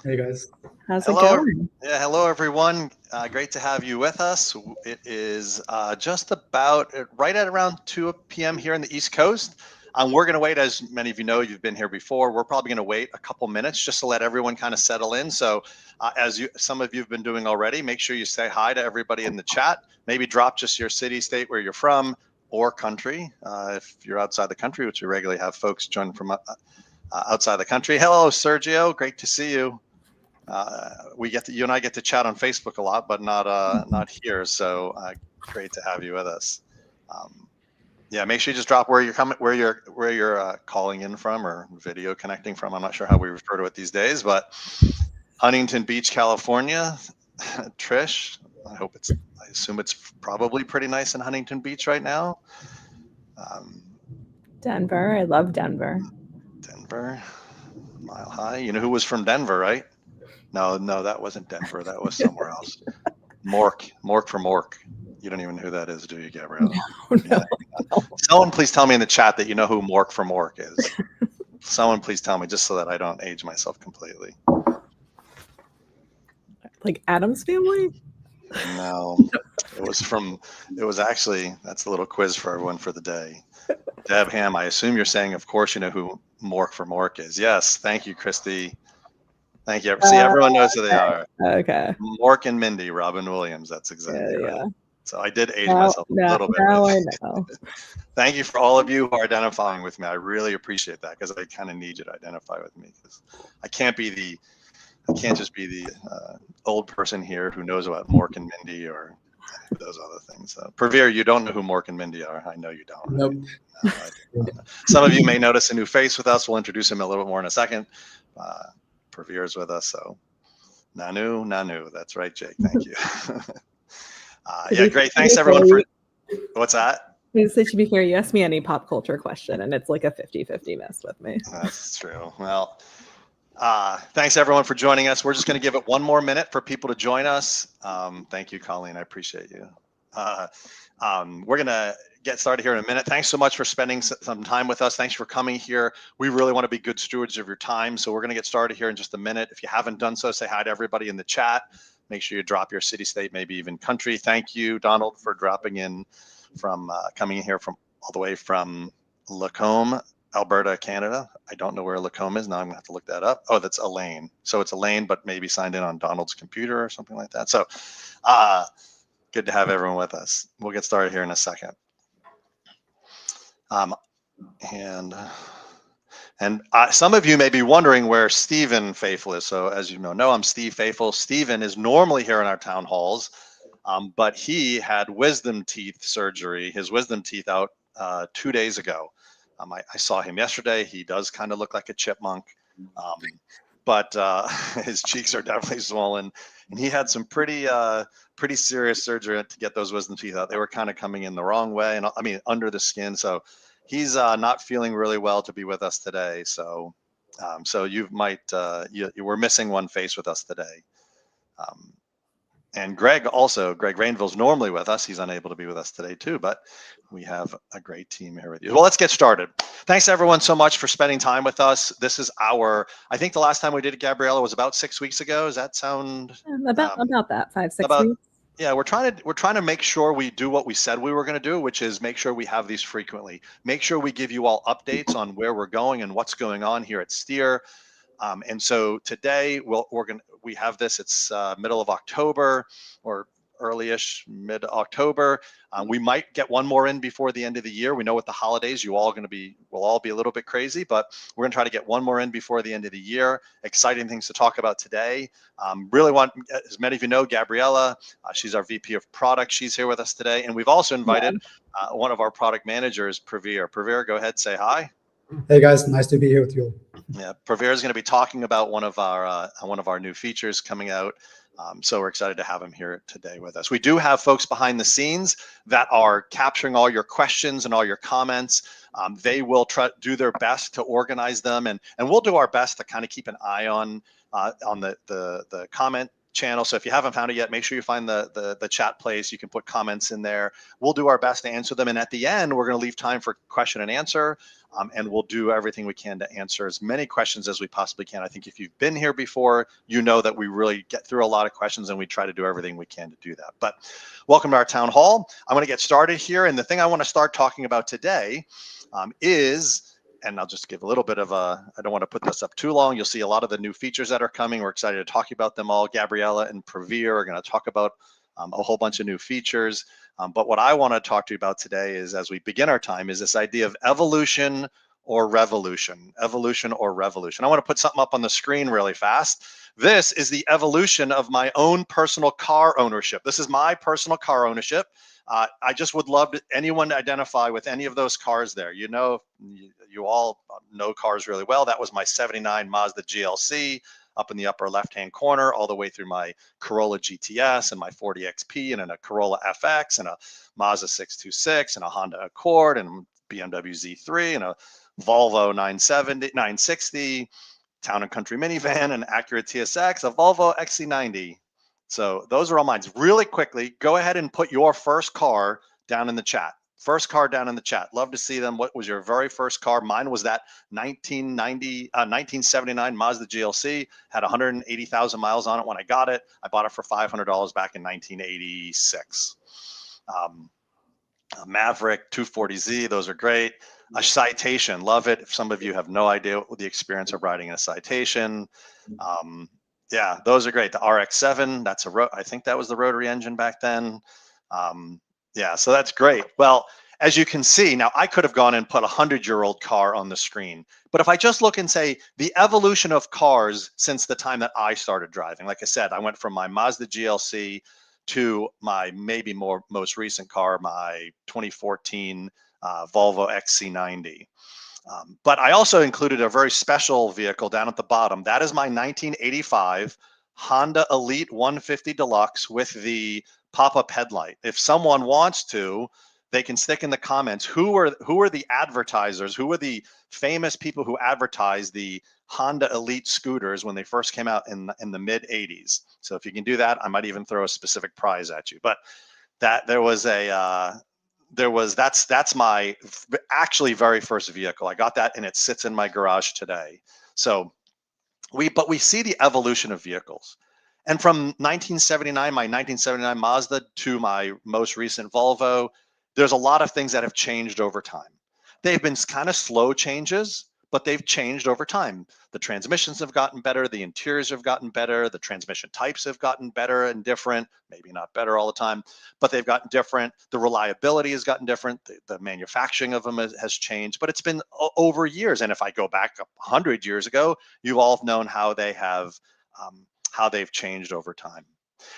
Hey guys. How's it going? Yeah, hello everyone. Great to have you with us. It is just about right at around 2 p.m. here in the East Coast. We're going to wait, as many of you know, you've been here before. We're probably going to wait a couple minutes just to let everyone kind of settle in. So some of you have been doing already, make sure you say hi to everybody in the chat. Maybe drop just your city, state where you're from, or country. If you're outside the country, which we regularly have folks join from outside the country. Hello, Sergio. Great to see you. You and I get to chat on Facebook a lot, but not here. So great to have you with us. Yeah, make sure you just drop where you're calling in from or video connecting from. I'm not sure how we refer to it these days, but Huntington Beach, California. Trish, I assume it's probably pretty nice in Huntington Beach right now. Denver. I love Denver. Denver, Mile High. You know who was from Denver, right? No, that wasn't Denver. That was somewhere else. Mork for Mork. You don't even know who that is, do you, Gabrielle? No. Someone please tell me in the chat that you know who Mork for Mork is. Someone please tell me, just so that I don't age myself completely. Like Addams Family? No, it was actually, that's a little quiz for everyone for the day. Deb Ham, I assume you're saying, of course, you know who Mork for Mork is. Yes, thank you, Christy. Thank you. See, everyone knows who they are. Okay. Mork and Mindy, Robin Williams. That's exactly right. So I did age myself a little bit. Now I know. Thank you for all of you who are identifying with me. I really appreciate that, because I kind of need you to identify with me, because I can't just be the old person here who knows about Mork and Mindy or those other things. Pravir, you don't know who Mork and Mindy are. I know you don't. Nope. No, some of you may notice a new face with us. We'll introduce him a little bit more in a second. Pravir is with us, so Nanu. That's right, Jake. Thank you. Yeah, great. Thanks everyone for. What's that? To be fair, you asked me any pop culture question, and it's like a 50-50 miss with me. That's true. Well, thanks everyone for joining us. We're just going to give it one more minute for people to join us. Thank you, Colleen. I appreciate you. We're going to get started here in a minute. Thanks so much for spending some time with us. Thanks for coming here. We really want to be good stewards of your time. So we're going to get started here in just a minute. If you haven't done so, say hi to everybody in the chat. Make sure you drop your city, state, maybe even country. Thank you, Donald, for dropping in from coming in here from all the way from Lacombe, Alberta, Canada. I don't know where Lacombe is. Now I'm going to have to look that up. Oh, that's Elaine. So it's Elaine, but maybe signed in on Donald's computer or something like that. So good to have everyone with us. We'll get started here in a second. And some of you may be wondering where Stephen Faithful is. So as you know, I'm Steve Faithful. Stephen is normally here in our town halls, but he had wisdom teeth surgery, his wisdom teeth out 2 days ago. I saw him yesterday. He does kind of look like a chipmunk, but his cheeks are definitely swollen. And he had some pretty serious surgery to get those wisdom teeth out. They were kind of coming in the wrong way, and I mean under the skin. So he's not feeling really well to be with us today. So you were missing one face with us today. And Greg Rainville's normally with us. He's unable to be with us today too, but we have a great team here with you. Well, let's get started. Thanks everyone so much for spending time with us. This is I think the last time we did it, Gabriella, was about 6 weeks ago. Does that sound? About that 5-6 weeks. Yeah, we're trying to make sure we do what we said we were going to do, which is make sure we have these frequently. Make sure we give you all updates on where we're going and what's going on here at Steer. And so today we have this. It's middle of October or early-ish mid-October. We might get one more in before the end of the year. We know with the holidays, we'll all be a little bit crazy, but we're going to try to get one more in before the end of the year. Exciting things to talk about today. Really want, as many of you know, Gabriella, she's our VP of product. She's here with us today. And we've also invited one of our product managers, Pravir. Pravir, go ahead, say hi. Hey guys, nice to be here with you. Yeah, Pravir is going to be talking about one of our new features coming out. So we're excited to have him here today with us. We do have folks behind the scenes that are capturing all your questions and all your comments. They will do their best to organize them, and we'll do our best to kind of keep an eye on the comment channel. So if you haven't found it yet, make sure you find the chat place. You can put comments in there. We'll do our best to answer them. And at the end, we're going to leave time for question and answer. And we'll do everything we can to answer as many questions as we possibly can. I think if you've been here before, you know that we really get through a lot of questions and we try to do everything we can to do that. But welcome to our town hall. I'm going to get started here. And the thing I want to start talking about today is, and I'll just give a little bit of I don't want to put this up too long. You'll see a lot of the new features that are coming. We're excited to talk about them all. Gabriella and Praveer are going to talk about a whole bunch of new features. But what I want to talk to you about today is, as we begin our time, is this idea of evolution or revolution. Evolution or revolution. I want to put something up on the screen really fast. This is the evolution of my own personal car ownership. This is my personal car ownership. I just would love anyone to identify with any of those cars there. You know, you all know cars really well. That was my 79 Mazda GLC up in the upper left-hand corner, all the way through my Corolla GTS and my 40 XP and a Corolla FX and a Mazda 626 and a Honda Accord and BMW Z3 and a Volvo 960, Town and Country minivan, an Acura TSX, a Volvo XC90. So those are all mine. Really quickly, go ahead and put your first car down in the chat. First car down in the chat. Love to see them. What was your very first car? Mine was that 1979 Mazda GLC. Had 180,000 miles on it when I got it. I bought it for $500 back in 1986. A Maverick 240Z. Those are great. A Citation. Love it. If some of you have no idea what the experience of riding in a Citation. Yeah, those are great. The RX-7, I think that was the rotary engine back then. Yeah, so that's great. Well, as you can see, now I could have gone and put a 100-year-old car on the screen. But if I just look and say the evolution of cars since the time that I started driving, like I said, I went from my Mazda GLC to my most recent car, my 2014 Volvo XC90. But I also included a very special vehicle down at the bottom. That is my 1985 Honda Elite 150 Deluxe with the pop-up headlight. If someone wants to, they can stick in the comments who are the advertisers, who are the famous people who advertised the Honda Elite scooters when they first came out in the mid 80s. So if you can do that, I might even throw a specific prize at you. But that's my actually very first vehicle. I got that and it sits in my garage today. So we see the evolution of vehicles. And from 1979, my 1979 Mazda to my most recent Volvo, there's a lot of things that have changed over time. They've been kind of slow changes, but they've changed over time. The transmissions have gotten better, the interiors have gotten better, the transmission types have gotten better and different, maybe not better all the time, but they've gotten different. The reliability has gotten different. The manufacturing of them has changed, but it's been over years. And if I go back 100 years ago, you all have known how they've changed over time.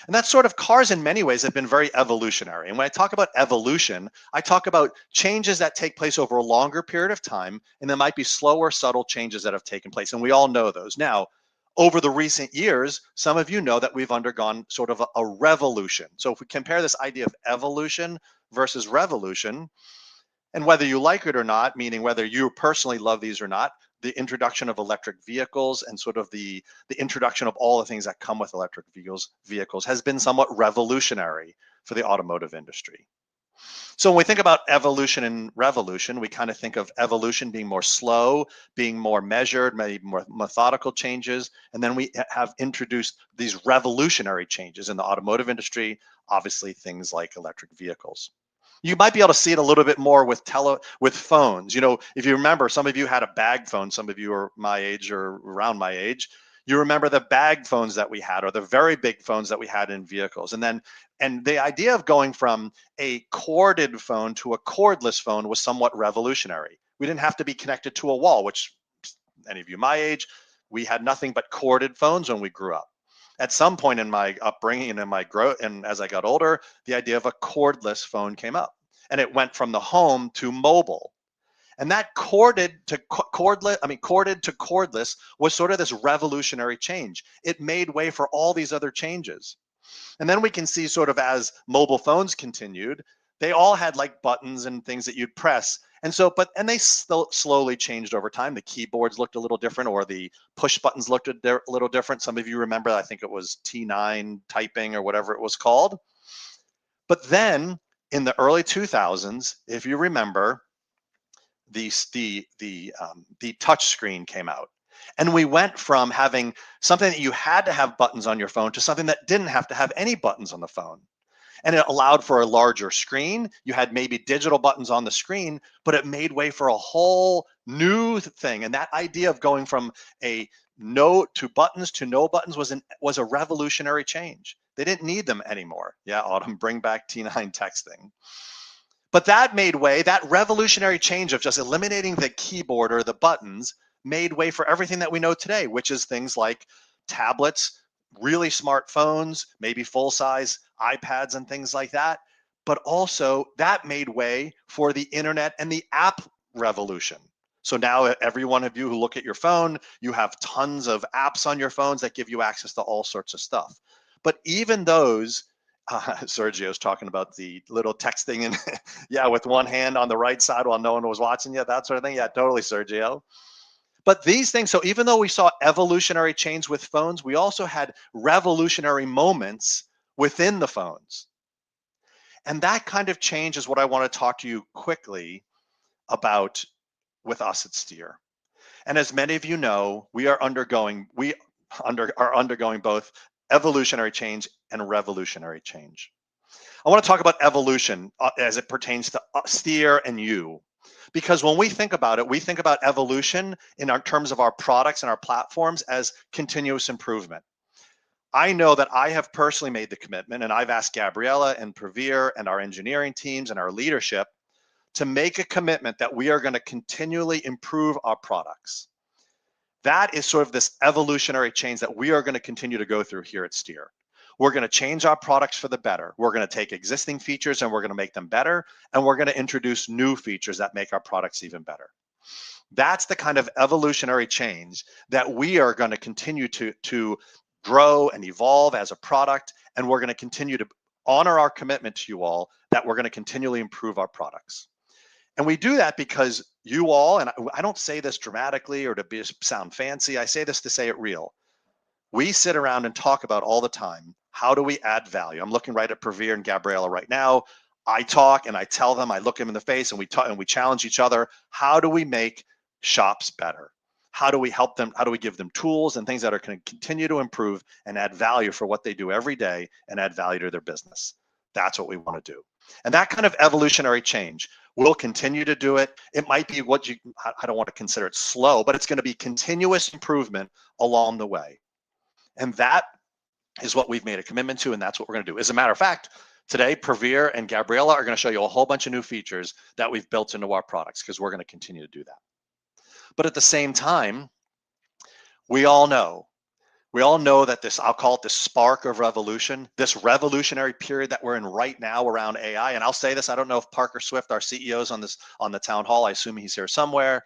And that sort of cars in many ways have been very evolutionary. And when I talk about evolution, I talk about changes that take place over a longer period of time, and there might be slower, subtle changes that have taken place. And we all know those. Now, over the recent years, some of you know that we've undergone sort of a revolution. So if we compare this idea of evolution versus revolution, and whether you like it or not, meaning whether you personally love these or not, the introduction of electric vehicles and sort of the introduction of all the things that come with electric vehicles has been somewhat revolutionary for the automotive industry. So when we think about evolution and revolution, we kind of think of evolution being more slow, being more measured, maybe more methodical changes. And then we have introduced these revolutionary changes in the automotive industry, obviously things like electric vehicles. You might be able to see it a little bit more with phones. You know, if you remember, some of you had a bag phone. Some of you are my age or around my age. You remember the bag phones that we had, or the very big phones that we had in vehicles. And the idea of going from a corded phone to a cordless phone was somewhat revolutionary. We didn't have to be connected to a wall, which any of you my age, we had nothing but corded phones when we grew up. At some point in my upbringing and in my growth, and as I got older, the idea of a cordless phone came up, and it went from the home to mobile. And that corded to cordless was sort of this revolutionary change. It made way for all these other changes. And then we can see sort of as mobile phones continued, they all had like buttons and things that you'd press. And so, and they slowly changed over time. The keyboards looked a little different, or the push buttons looked a little different. Some of you remember, I think it was T9 typing or whatever it was called. But then in the early 2000s, if you remember, the touch screen came out. And we went from having something that you had to have buttons on your phone to something that didn't have to have any buttons on the phone. And it allowed for a larger screen. You had maybe digital buttons on the screen, but it made way for a whole new thing. And that idea of going from a no to buttons to no buttons was a revolutionary change. They didn't need them anymore. Yeah, Autumn, bring back T9 texting. But that made way, that revolutionary change of just eliminating the keyboard or the buttons made way for everything that we know today, which is things like tablets, really smart phones, maybe full-size iPads and things like that. But also that made way for the internet and the app revolution. So now every one of you who look at your phone, you have tons of apps on your phones that give you access to all sorts of stuff. But even those, Sergio's talking about the little texting and yeah, with one hand on the right side while no one was watching you, that sort of thing. Yeah, totally, Sergio. But these things, so even though we saw evolutionary change with phones, we also had revolutionary moments within the phones. And that kind of change is what I want to talk to you quickly about with us at Steer. And as many of you know, we are undergoing both evolutionary change and revolutionary change. I want to talk about evolution as it pertains to Steer and you. Because when we think about it, we think about evolution in our terms of our products and our platforms as continuous improvement. I know that I have personally made the commitment, and I've asked Gabriella and Pravir and our engineering teams and our leadership to make a commitment that we are going to continually improve our products. That is sort of this evolutionary change that we are going to continue to go through here at Steer. We're going to change our products for the better. We're going to take existing features and we're going to make them better. And we're going to introduce new features that make our products even better. That's the kind of evolutionary change that we are going to continue to grow and evolve as a product. And we're going to continue to honor our commitment to you all that we're going to continually improve our products. And we do that because you all, and I don't say this dramatically or to sound fancy, I say this to say it real. We sit around and talk about all the time, how do we add value? I'm looking right at Pravir and Gabriella right now. I talk and I tell them, I look them in the face and we talk and we challenge each other. How do we make shops better? How do we help them? How do we give them tools and things that are going to continue to improve and add value for what they do every day and add value to their business? That's what we want to do. And that kind of evolutionary change, we'll continue to do it. It might be I don't want to consider it slow, but it's going to be continuous improvement along the way. And that is what we've made a commitment to, and that's what we're going to do. As a matter of fact, today, Pravir and Gabriella are going to show you a whole bunch of new features that we've built into our products because we're going to continue to do that. But at the same time, we all know that this, I'll call it the spark of revolution, this revolutionary period that we're in right now around AI. And I'll say this, I don't know if Parker Swift, our CEO, is on the town hall. I assume he's here somewhere.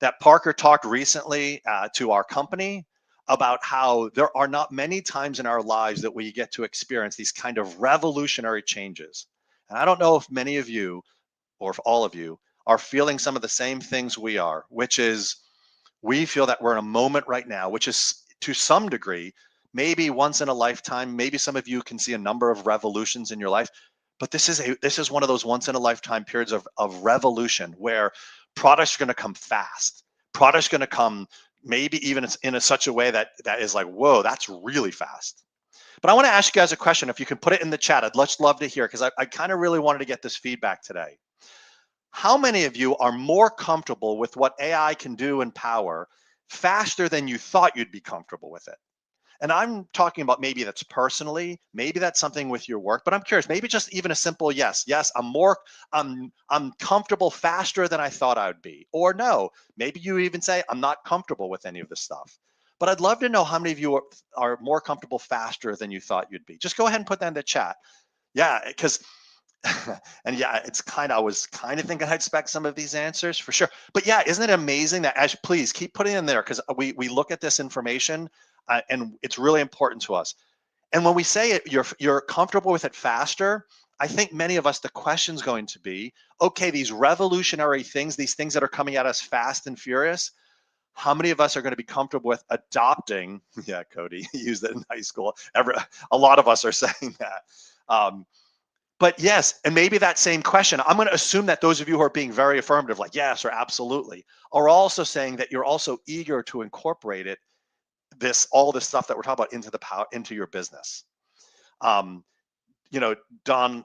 That Parker talked recently to our company about how there are not many times in our lives that we get to experience these kind of revolutionary changes. And I don't know if many of you, or if all of you, are feeling some of the same things we are, which is we feel that we're in a moment right now, which is to some degree, maybe once in a lifetime, maybe some of you can see a number of revolutions in your life, but this is one of those once in a lifetime periods of revolution where products are going to come fast. Products are going to come maybe even in such a way that is like, whoa, that's really fast. But I want to ask you guys a question. If you can put it in the chat, I'd love to hear, because I kind of really wanted to get this feedback today. How many of you are more comfortable with what AI can do in power faster than you thought you'd be comfortable with it? And I'm talking about maybe that's personally, maybe that's something with your work, but I'm curious, maybe just even a simple yes. Yes, I'm comfortable faster than I thought I would be. Or no, maybe you even say, I'm not comfortable with any of this stuff. But I'd love to know how many of you are more comfortable faster than you thought you'd be. Just go ahead and put that in the chat. Yeah, because and yeah, I was kind of thinking I'd expect some of these answers for sure. But yeah, isn't it amazing that, please keep putting it in there, because we look at this information and it's really important to us. And when we say it, you're comfortable with it faster, I think many of us, the question's going to be, okay, these revolutionary things, these things that are coming at us fast and furious, how many of us are going to be comfortable with adopting? Yeah, Cody, you used it in high school. A lot of us are saying that. But yes, and maybe that same question, I'm going to assume that those of you who are being very affirmative, like yes or absolutely, are also saying that you're also eager to incorporate it, all this stuff that we're talking about into your business. You know, Don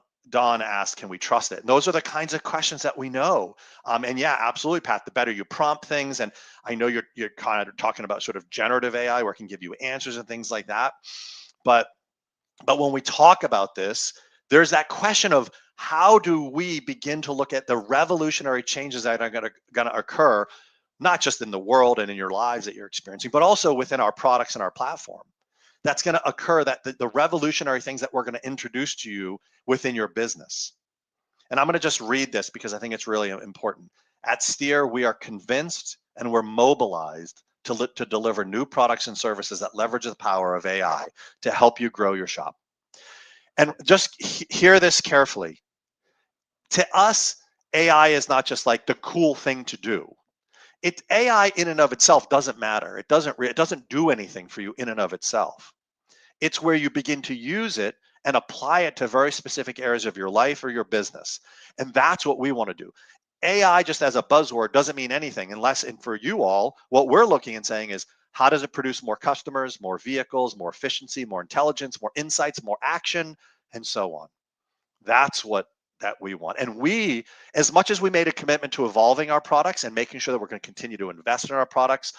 asked, can we trust it? And those are the kinds of questions that we know. And yeah, absolutely, Pat, the better you prompt things. And I know you're kind of talking about sort of generative AI where it can give you answers and things like that. But when we talk about this, there's that question of how do we begin to look at the revolutionary changes that are going to occur, not just in the world and in your lives that you're experiencing, but also within our products and our platform. That's going to occur, that the revolutionary things that we're going to introduce to you within your business. And I'm going to just read this because I think it's really important. At Steer, we are convinced and we're mobilized to deliver new products and services that leverage the power of AI to help you grow your shop. And just hear this carefully. To us, AI is not just like the cool thing to do. AI in and of itself doesn't matter. It doesn't do anything for you in and of itself. It's where you begin to use it and apply it to very specific areas of your life or your business. And that's what we want to do. AI just as a buzzword doesn't mean anything unless, and for you all, what we're looking and saying is, how does it produce more customers, more vehicles, more efficiency, more intelligence, more insights, more action, and so on. That's what that we want. And we, as much as we made a commitment to evolving our products and making sure that we're going to continue to invest in our products,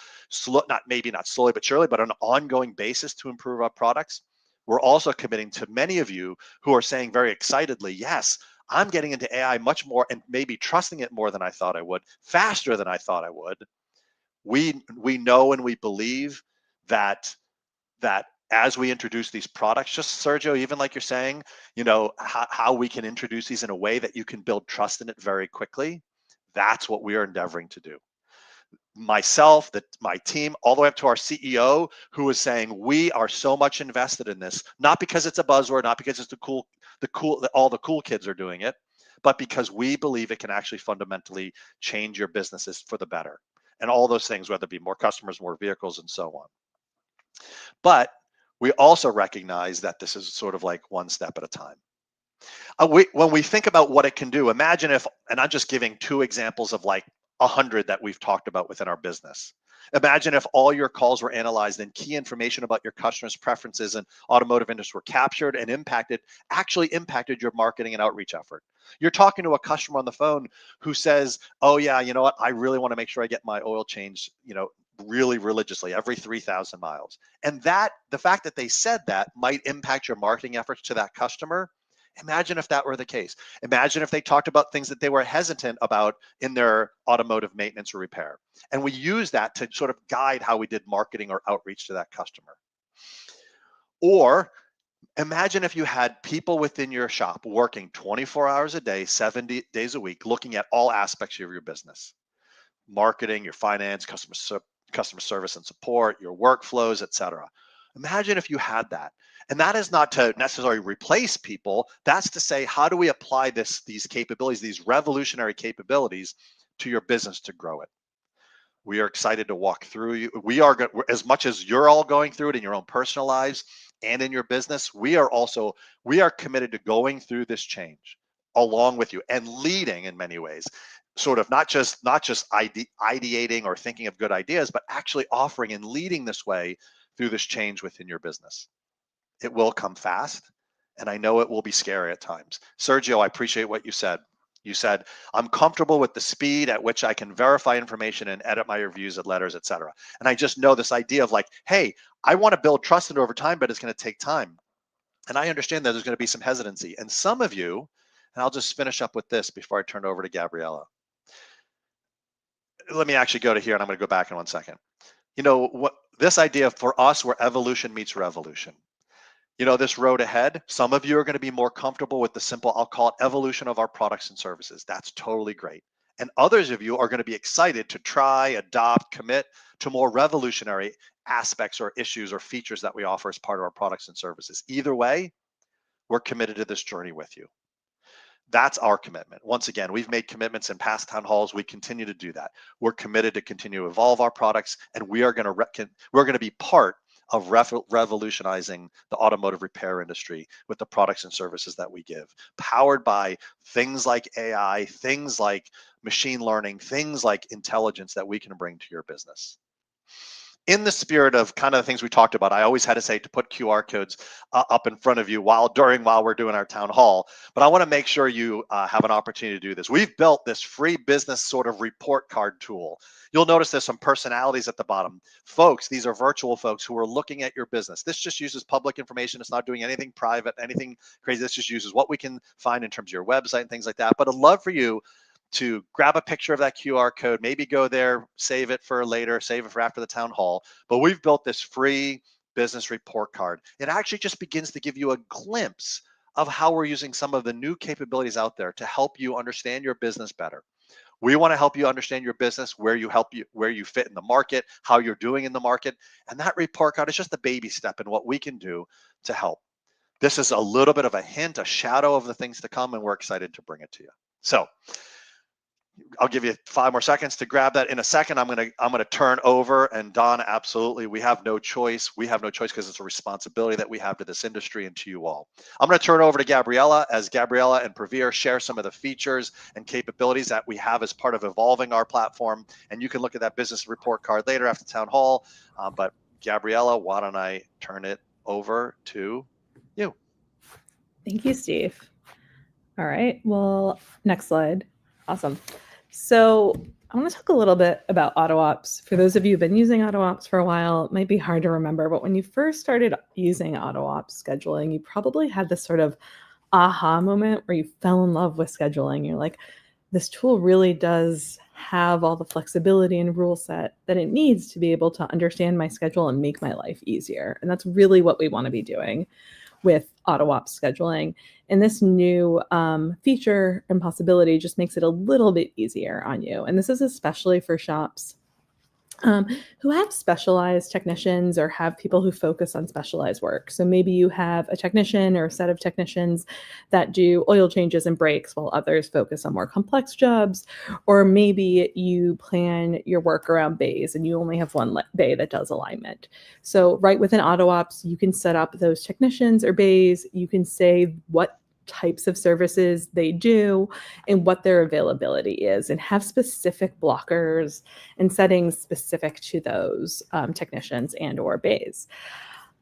maybe not slowly but surely, but on an ongoing basis to improve our products, we're also committing to many of you who are saying very excitedly, yes, I'm getting into AI much more and maybe trusting it more than I thought I would, faster than I thought I would. We know and we believe that as we introduce these products, just Sergio, even like you're saying, how we can introduce these in a way that you can build trust in it very quickly. That's what we are endeavoring to do. Myself, my team, all the way up to our CEO, who is saying we are so much invested in this, not because it's a buzzword, not because it's all the cool kids are doing it, but because we believe it can actually fundamentally change your businesses for the better. And all those things, whether it be more customers, more vehicles, and so on. But we also recognize that this is sort of like one step at a time. When we think about what it can do, imagine if, and I'm just giving two examples of like 100 that we've talked about within our business. Imagine if all your calls were analyzed and key information about your customers' preferences and automotive industry were captured and actually impacted your marketing and outreach effort. You're talking to a customer on the phone who says, oh yeah, you know what? I really want to make sure I get my oil changed, really religiously every 3,000 miles. And the fact that they said that might impact your marketing efforts to that customer. Imagine if that were the case. Imagine if they talked about things that they were hesitant about in their automotive maintenance or repair. And we use that to sort of guide how we did marketing or outreach to that customer. Or imagine if you had people within your shop working 24 hours a day, 7 days a week, looking at all aspects of your business. Marketing, your finance, customer service and support, your workflows, etc. Imagine if you had that. And that is not to necessarily replace people. That's to say, how do we apply these capabilities, these revolutionary capabilities to your business to grow it? We are excited to walk through you. As much as you're all going through it in your own personal lives and in your business, we are committed to going through this change along with you and leading in many ways, sort of not just ideating or thinking of good ideas, but actually offering and leading this way through this change within your business. It will come fast, and I know it will be scary at times. Sergio, I appreciate what you said. You said, I'm comfortable with the speed at which I can verify information and edit my reviews and letters, etc. And I just know this idea of like, hey, I want to build trust in it over time, but it's going to take time. And I understand that there's going to be some hesitancy. And some of you, and I'll just finish up with this before I turn it over to Gabriella. Let me actually go to here, and I'm going to go back in 1 second. This idea for us where evolution meets revolution. This road ahead, some of you are going to be more comfortable with the simple, I'll call it evolution of our products and services. That's totally great. And others of you are going to be excited to try, adopt, commit to more revolutionary aspects or issues or features that we offer as part of our products and services. Either way, we're committed to this journey with you. That's our commitment. Once again, we've made commitments in past town halls. We continue to do that. We're committed to continue to evolve our products, and we are going to be part of revolutionizing the automotive repair industry with the products and services that we give, powered by things like AI, things like machine learning, things like intelligence that we can bring to your business. In the spirit of kind of the things we talked about, I always had to say to put QR codes up in front of you while we're doing our town hall. But I want to make sure you have an opportunity to do this. We've built this free business sort of report card tool. You'll notice there's some personalities at the bottom. Folks, these are virtual folks who are looking at your business. This just uses public information. It's not doing anything private, anything crazy. This just uses what we can find in terms of your website and things like that. But I'd love for you to grab a picture of that QR code, maybe go there, save it for later, save it for after the town hall. But we've built this free business report card. It actually just begins to give you a glimpse of how we're using some of the new capabilities out there to help you understand your business better. We want to help you understand your business, where you fit in the market, how you're doing in the market. And that report card is just a baby step in what we can do to help. This is a little bit of a hint, a shadow of the things to come, and we're excited to bring it to you. So I'll give you 5 more seconds to grab that. In a second, I'm gonna turn over, and Don, absolutely, we have no choice. We have no choice because it's a responsibility that we have to this industry and to you all. I'm gonna turn over to Gabriella as Gabriella and Praveer share some of the features and capabilities that we have as part of evolving our platform. And you can look at that business report card later after town hall. But Gabriella, why don't I turn it over to you? Thank you, Steve. All right, well, next slide. Awesome. So I want to talk a little bit about AutoOps. For those of you who've been using AutoOps for a while, it might be hard to remember, but when you first started using AutoOps scheduling, you probably had this sort of aha moment where you fell in love with scheduling. You're like, this tool really does have all the flexibility and rule set that it needs to be able to understand my schedule and make my life easier. And that's really what we want to be doing with AutoOps scheduling. And this new feature and possibility just makes it a little bit easier on you. And this is especially for shops who have specialized technicians or have people who focus on specialized work. So maybe you have a technician or a set of technicians that do oil changes and brakes while others focus on more complex jobs. Or maybe you plan your work around bays and you only have one bay that does alignment. So right within AutoOps, you can set up those technicians or bays. You can say what types of services they do and what their availability is, and have specific blockers and settings specific to those technicians and or bays.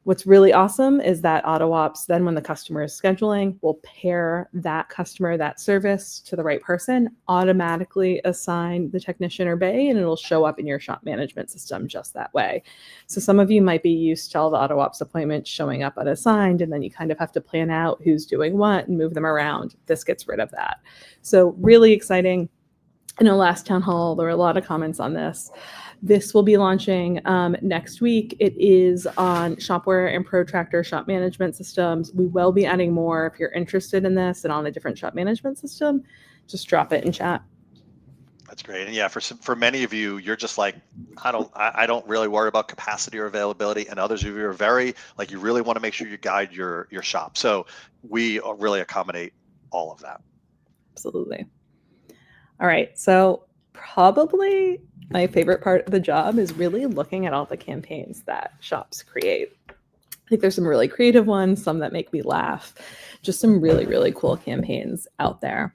What's really awesome is that AutoOps, then when the customer is scheduling, will pair that customer, that service to the right person, automatically assign the technician or bay, and it'll show up in your shop management system just that way. So some of you might be used to all the AutoOps appointments showing up unassigned, and then you kind of have to plan out who's doing what and move them around. This gets rid of that. So really exciting. I know last town hall, there were a lot of comments on this. This will be launching next week. It is on Shopware and Protractor shop management systems. We will be adding more. If you're interested in this and on a different shop management system, just drop it in chat. That's great. And yeah, for many of you, you're just like, I don't really worry about capacity or availability. And others of you are very, like, you really want to make sure you guide your shop. So we really accommodate all of that. Absolutely. All right. So probably my favorite part of the job is really looking at all the campaigns that shops create. I think there's some really creative ones, some that make me laugh, just some really, really cool campaigns out there.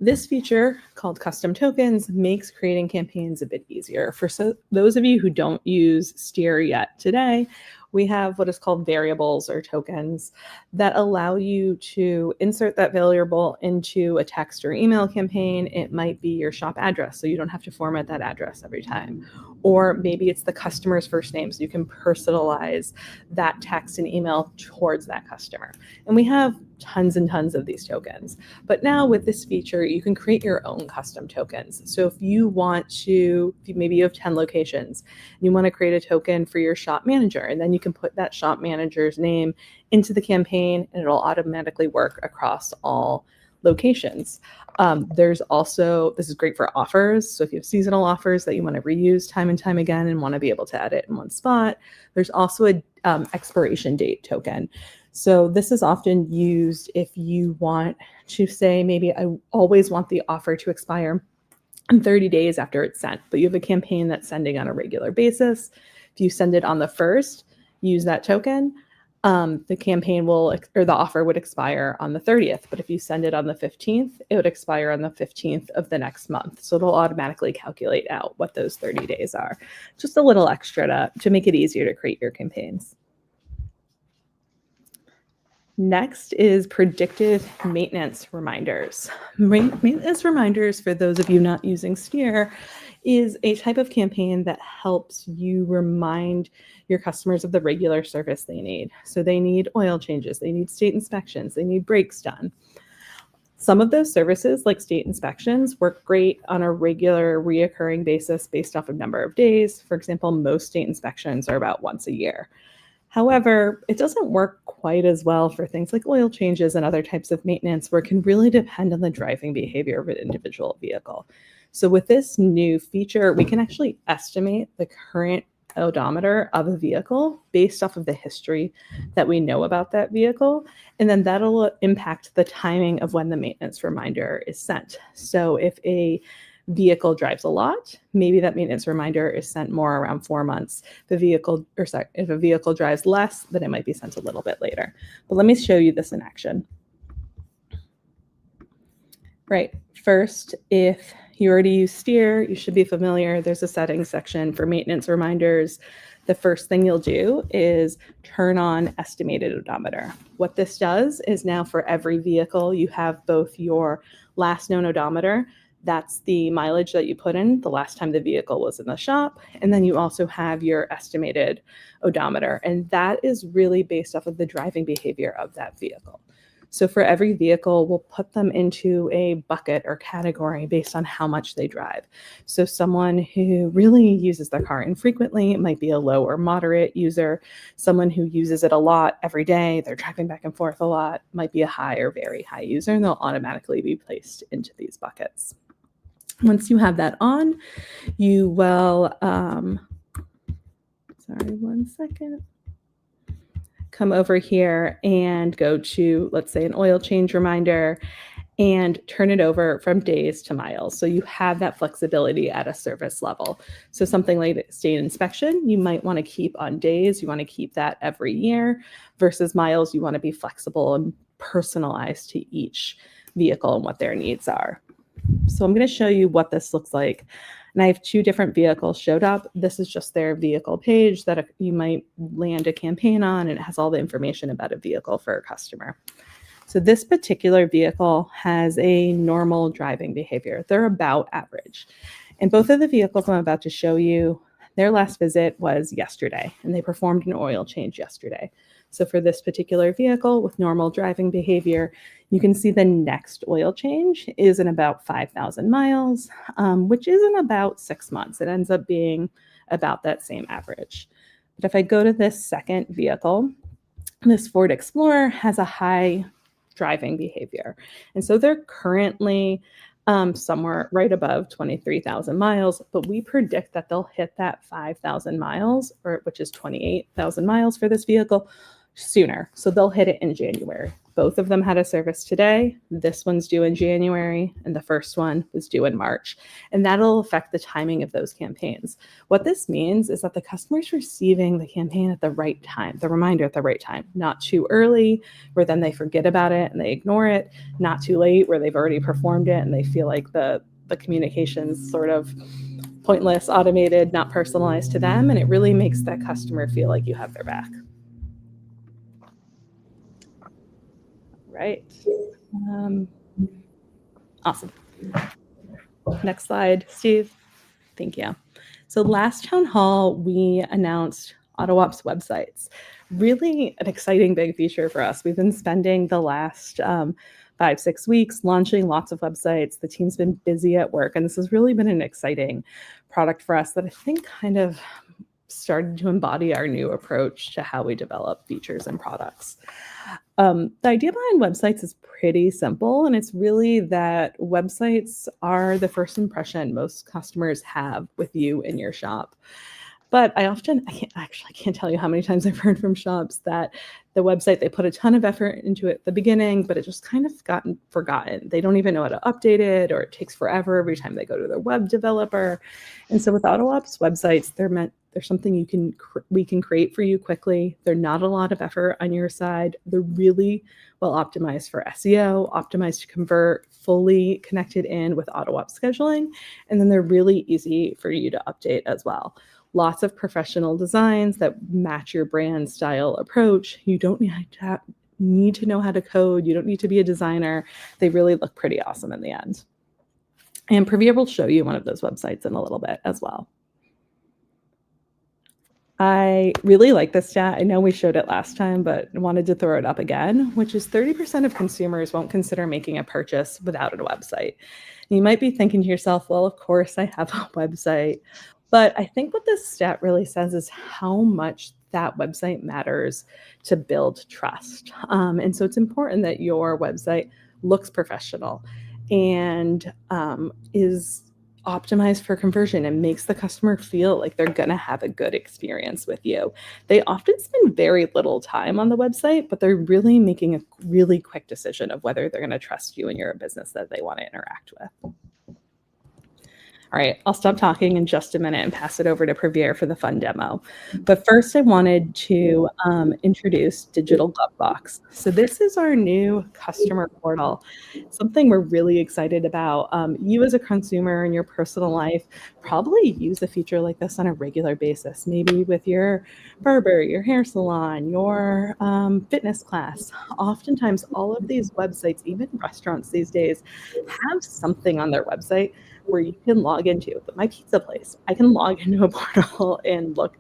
This feature called custom tokens makes creating campaigns a bit easier. For those of you who don't use Steer yet today, we have what is called variables or tokens that allow you to insert that variable into a text or email campaign. It might be your shop address, so you don't have to format that address every time. Or maybe it's the customer's first name, so you can personalize that text and email towards that customer. And we have tons and tons of these tokens. But now with this feature, you can create your own custom tokens. So if you want to, maybe you have 10 locations, and you want to create a token for your shop manager, and then you can put that shop manager's name into the campaign, and it'll automatically work across all locations. There's also, this is great for offers. So if you have seasonal offers that you want to reuse time and time again and want to be able to edit in one spot, there's also a expiration date token. So this is often used if you want to say, maybe I always want the offer to expire in 30 days after it's sent, but you have a campaign that's sending on a regular basis. If you send it on the 1st, use that token, the campaign will, or the offer would expire on the 30th. But if you send it on the 15th, it would expire on the 15th of the next month. So it'll automatically calculate out what those 30 days are. Just a little extra to make it easier to create your campaigns. Next is predictive maintenance reminders. Maintenance reminders, for those of you not using Steer, is a type of campaign that helps you remind your customers of the regular service they need. So they need oil changes, they need state inspections, they need brakes done. Some of those services, like state inspections, work great on a regular, reoccurring basis based off of number of days. For example, most state inspections are about once a year. However, it doesn't work quite as well for things like oil changes and other types of maintenance, where it can really depend on the driving behavior of an individual vehicle. So with this new feature, we can actually estimate the current odometer of a vehicle based off of the history that we know about that vehicle. And then that'll impact the timing of when the maintenance reminder is sent. So if a vehicle drives a lot, maybe that maintenance reminder is sent more around 4 months. If a vehicle drives less, then it might be sent a little bit later. But let me show you this in action. Right. First, if you already use Steer, you should be familiar. There's a settings section for maintenance reminders. The first thing you'll do is turn on estimated odometer. What this does is now for every vehicle, you have both your last known odometer. That's the mileage that you put in the last time the vehicle was in the shop. And then you also have your estimated odometer. And that is really based off of the driving behavior of that vehicle. So for every vehicle, we'll put them into a bucket or category based on how much they drive. So someone who really uses their car infrequently, it might be a low or moderate user. Someone who uses it a lot every day, they're driving back and forth a lot, might be a high or very high user, and they'll automatically be placed into these buckets. Once you have that on, you will, sorry, 1 second. Come over here and go to, let's say, an oil change reminder and turn it over from days to miles. So you have that flexibility at a service level. So something like state inspection, you might want to keep on days. You want to keep that every year versus miles. You want to be flexible and personalized to each vehicle and what their needs are. So I'm going to show you what this looks like. And I have 2 different vehicles showed up. This is just their vehicle page that you might land a campaign on, and it has all the information about a vehicle for a customer. So this particular vehicle has a normal driving behavior. They're about average. And both of the vehicles I'm about to show you, their last visit was yesterday, and they performed an oil change yesterday. So for this particular vehicle with normal driving behavior, you can see the next oil change is in about 5,000 miles, which is in about 6 months. It ends up being about that same average. But if I go to this second vehicle, this Ford Explorer has a high driving behavior. And so they're currently somewhere right above 23,000 miles, but we predict that they'll hit that 5,000 miles, which is 28,000 miles for this vehicle, sooner. So they'll hit it in January. Both of them had a service today. This one's due in January, and the first one was due in March. And that'll affect the timing of those campaigns. What this means is that the customer's receiving the campaign at the right time, the reminder at the right time, not too early, where then they forget about it and they ignore it, not too late, where they've already performed it and they feel like the communication's sort of pointless, automated, not personalized to them. And it really makes that customer feel like you have their back. Right. Awesome. Next slide, Steve. Thank you. So last town hall, we announced AutoOps websites. Really an exciting big feature for us. We've been spending the last 5-6 weeks launching lots of websites. The team's been busy at work, and this has really been an exciting product for us that I think kind of started to embody our new approach to how we develop features and products. The idea behind websites is pretty simple, and it's really that websites are the first impression most customers have with you in your shop. But I can't tell you how many times I've heard from shops that the website, they put a ton of effort into it at the beginning, but it just kind of gotten forgotten. They don't even know how to update it, or it takes forever every time they go to their web developer. And so with AutoOps websites, they're something we can create for you quickly. They're not a lot of effort on your side. They're really well optimized for SEO, optimized to convert, fully connected in with AutoOps scheduling, and then they're really easy for you to update as well. Lots of professional designs that match your brand style approach. You don't need to know how to code. You don't need to be a designer. They really look pretty awesome in the end. And Preview will show you one of those websites in a little bit as well. I really like this stat. I know we showed it last time, but wanted to throw it up again, which is 30% of consumers won't consider making a purchase without a website. You might be thinking to yourself, well, of course I have a website. But I think what this stat really says is how much that website matters to build trust. And so it's important that your website looks professional and is optimized for conversion and makes the customer feel like they're going to have a good experience with you. They often spend very little time on the website, but they're really making a really quick decision of whether they're going to trust you and you're a business that they want to interact with. All right, I'll stop talking in just a minute and pass it over to Praveer for the fun demo. But first, I wanted to introduce Digital Glovebox. So this is our new customer portal, something we're really excited about. You as a consumer in your personal life probably use a feature like this on a regular basis, maybe with your barber, your hair salon, your fitness class. Oftentimes, all of these websites, even restaurants these days, have something on their website where you can log into. But my pizza place, I can log into a portal and look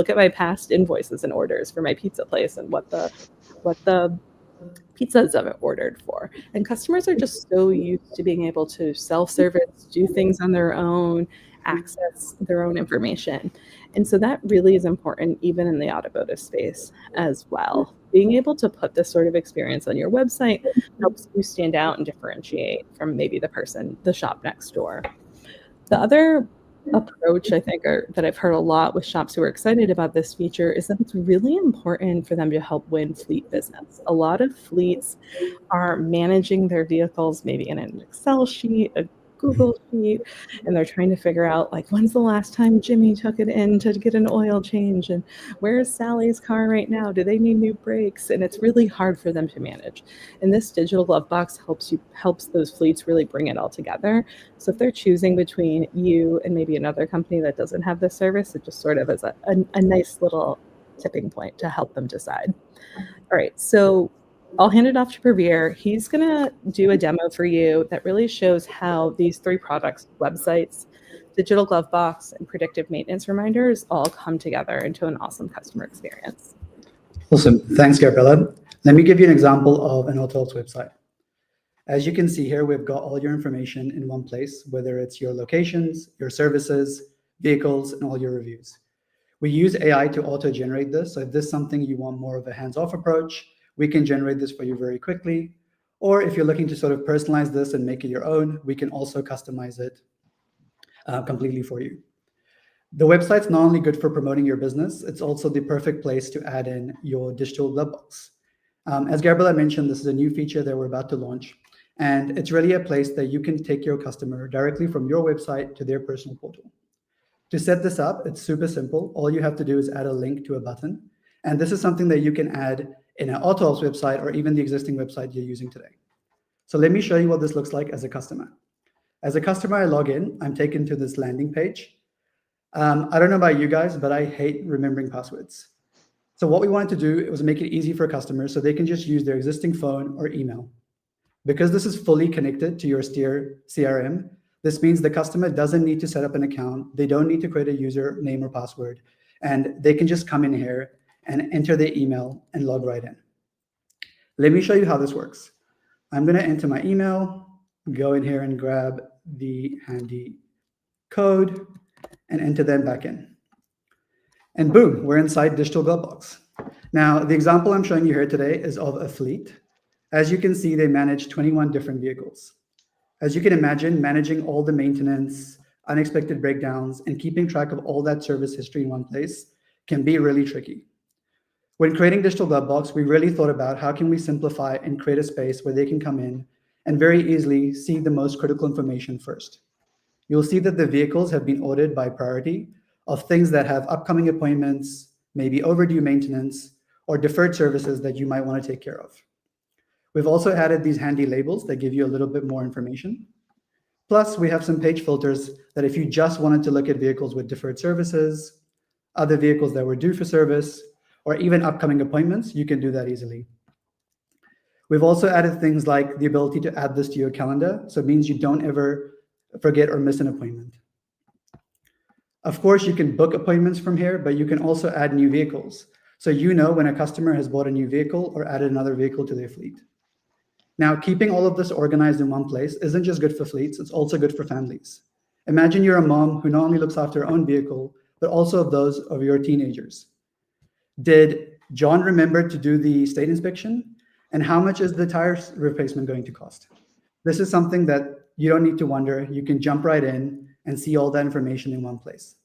at my past invoices and orders for my pizza place and what the pizzas I've ordered for. And customers are just so used to being able to self-service, do things on their own, access their own information. And so that really is important even in the automotive space as well. Being able to put this sort of experience on your website helps you stand out and differentiate from maybe the shop next door. The other approach I think that I've heard a lot with shops who are excited about this feature is that it's really important for them to help win fleet business. A lot of fleets are managing their vehicles maybe in an Excel sheet, a Google sheet, and they're trying to figure out, like, when's the last time Jimmy took it in to get an oil change, and where's Sally's car right now? Do they need new brakes? And it's really hard for them to manage. And this Digital Glovebox helps those fleets really bring it all together. So if they're choosing between you and maybe another company that doesn't have this service, it just sort of is a nice little tipping point to help them decide. All right, so I'll hand it off to Praveer. He's going to do a demo for you that really shows how these three products, websites, Digital Glovebox, and predictive maintenance reminders all come together into an awesome customer experience. Awesome. Thanks, Gabriella. Let me give you an example of an AutoOps website. As you can see here, we've got all your information in one place, whether it's your locations, your services, vehicles, and all your reviews. We use AI to auto-generate this. So if this is something you want more of a hands-off approach, we can generate this for you very quickly. Or if you're looking to sort of personalize this and make it your own, we can also customize it completely for you. The website's not only good for promoting your business, it's also the perfect place to add in your digital Glovebox. As Gabriella mentioned, this is a new feature that we're about to launch. And it's really a place that you can take your customer directly from your website to their personal portal. To set this up, it's super simple. All you have to do is add a link to a button. And this is something that you can add in an AutoOps website or even the existing website you're using today. So let me show you what this looks like as a customer. As a customer, I log in. I'm taken to this landing page. I don't know about you guys, but I hate remembering passwords. So what we wanted to do was make it easy for customers so they can just use their existing phone or email. Because this is fully connected to your Steer CRM, this means the customer doesn't need to set up an account. They don't need to create a username or password. And they can just come in here and enter their email and log right in. Let me show you how this works. I'm going to enter my email, go in here and grab the handy code and enter them back in. And boom, we're inside Digital Glovebox. Now, the example I'm showing you here today is of a fleet. As you can see, they manage 21 different vehicles. As you can imagine, managing all the maintenance, unexpected breakdowns, and keeping track of all that service history in one place can be really tricky. When creating Digital Glovebox, we really thought about how can we simplify and create a space where they can come in and very easily see the most critical information first. You'll see that the vehicles have been ordered by priority of things that have upcoming appointments, maybe overdue maintenance, or deferred services that you might want to take care of. We've also added these handy labels that give you a little bit more information. Plus, we have some page filters that if you just wanted to look at vehicles with deferred services, other vehicles that were due for service, or even upcoming appointments, you can do that easily. We've also added things like the ability to add this to your calendar, so it means you don't ever forget or miss an appointment. Of course, you can book appointments from here, but you can also add new vehicles, so you know when a customer has bought a new vehicle or added another vehicle to their fleet. Now, keeping all of this organized in one place isn't just good for fleets, it's also good for families. Imagine you're a mom who not only looks after her own vehicle, but also of those of your teenagers. Did John remember to do the state inspection? And how much is the tire replacement going to cost? This is something that you don't need to wonder. You can jump right in and see all that information in one place.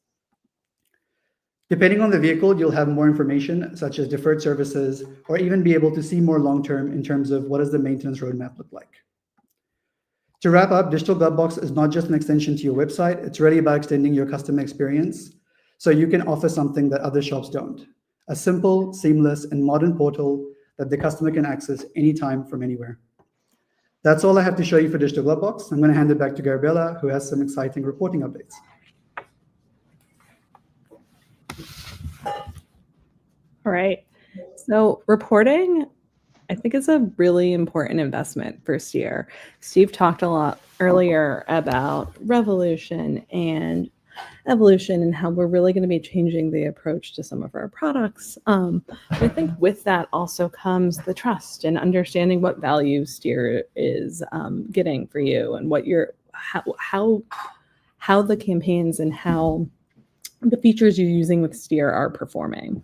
Depending on the vehicle, you'll have more information, such as deferred services, or even be able to see more long-term in terms of what does the maintenance roadmap look like. To wrap up, Digital Glovebox is not just an extension to your website. It's really about extending your customer experience so you can offer something that other shops don't. A simple, seamless, and modern portal that the customer can access anytime from anywhere. That's all I have to show you for Digital Glovebox. I'm going to hand it back to Gabriella, who has some exciting reporting updates. All right. So reporting, I think, is a really important investment for Steer. Steve talked a lot earlier about revolution and evolution and how we're really going to be changing the approach to some of our products. I think with that also comes the trust and understanding what value Steer is getting for you and what your how the campaigns and how the features you're using with Steer are performing.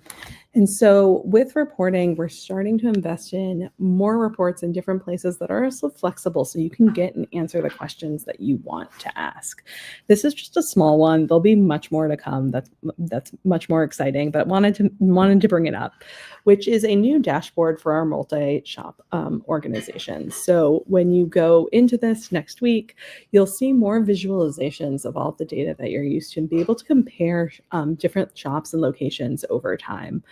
And so with reporting, we're starting to invest in more reports in different places that are also flexible so you can get and answer the questions that you want to ask. This is just a small one. There'll be much more to come that's much more exciting, but wanted to bring it up, which is a new dashboard for our multi-shop organizations. So when you go into this next week, you'll see more visualizations of all the data that you're used to and be able to compare different shops and locations over time.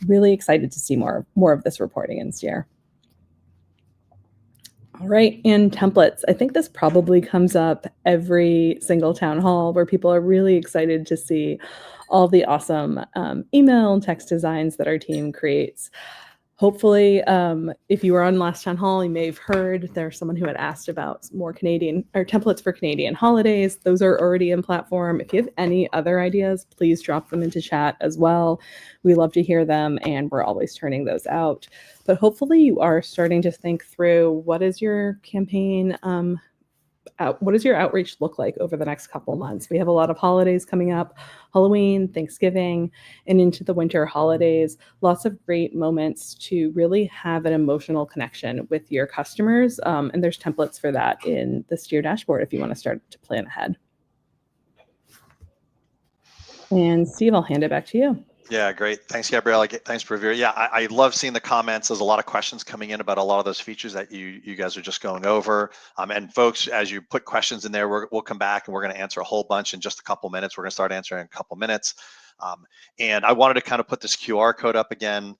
Really excited to see more of this reporting in Steer. All right, and templates. I think this probably comes up every single town hall where people are really excited to see all the awesome email and text designs that our team creates. Hopefully, if you were on last town hall, you may have heard there's someone who had asked about more Canadian or templates for Canadian holidays. Those are already in platform. If you have any other ideas, please drop them into chat as well. We love to hear them, and we're always turning those out. But hopefully, you are starting to think through what is your campaign. What does your outreach look like over the next couple months? We have a lot of holidays coming up, Halloween, Thanksgiving, and into the winter holidays. Lots of great moments to really have an emotional connection with your customers. And there's templates for that in the Steer dashboard if you want to start to plan ahead. And Steve, I'll hand it back to you. Yeah, great. Thanks, Gabriella. Thanks, Pravir. Yeah, I love seeing the comments. There's a lot of questions coming in about a lot of those features that you guys are just going over. And folks, as you put questions in there, we'll come back and we're going to answer a whole bunch in just a couple minutes. We're going to start answering in a couple minutes. And I wanted to kind of put this QR code up again.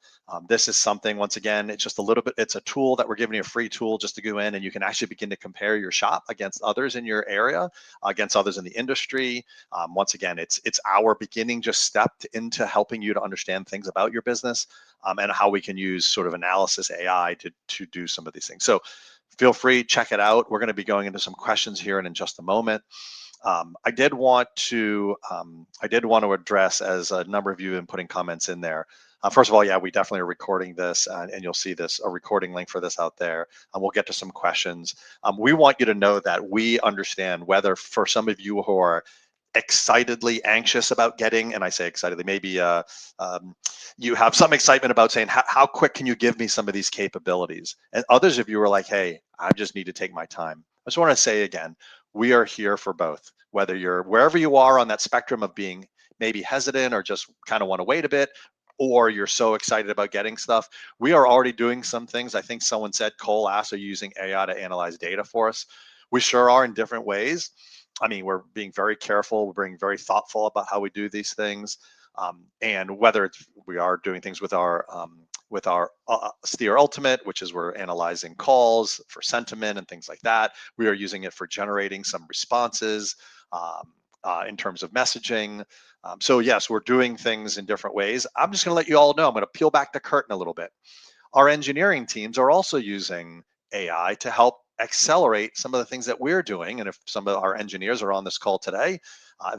This is something, once again, it's just a little bit, it's a tool that we're giving you, a free tool just to go in and you can actually begin to compare your shop against others in your area, against others in the industry. Once again, it's our beginning just step into helping you to understand things about your business and how we can use sort of analysis AI to do some of these things. So feel free, check it out. We're going to be going into some questions here in just a moment. I did want to address, as a number of you have been putting comments in there. First of all, yeah, we definitely are recording this, and you'll see a recording link for this out there. And we'll get to some questions. We want you to know that we understand whether for some of you who are excitedly anxious about getting, and I say excitedly, maybe you have some excitement about saying, how quick can you give me some of these capabilities? And others of you are like, hey, I just need to take my time. I just want to say again, we are here for both. whether you're wherever you are on that spectrum of being maybe hesitant or just kind of want to wait a bit, or you're so excited about getting stuff. We are already doing some things. I think someone said Cole asked, are you using AI to analyze data for us? We sure are in different ways. I mean, we're being very careful. We're being very thoughtful about how we do these things. And whether we are doing things with our Steer Ultimate, which is we're analyzing calls for sentiment and things like that. We are using it for generating some responses in terms of messaging. So yes, we're doing things in different ways. I'm just going to let you all know, I'm going to peel back the curtain a little bit. Our engineering teams are also using AI to help accelerate some of the things that we're doing. And if some of our engineers are on this call today,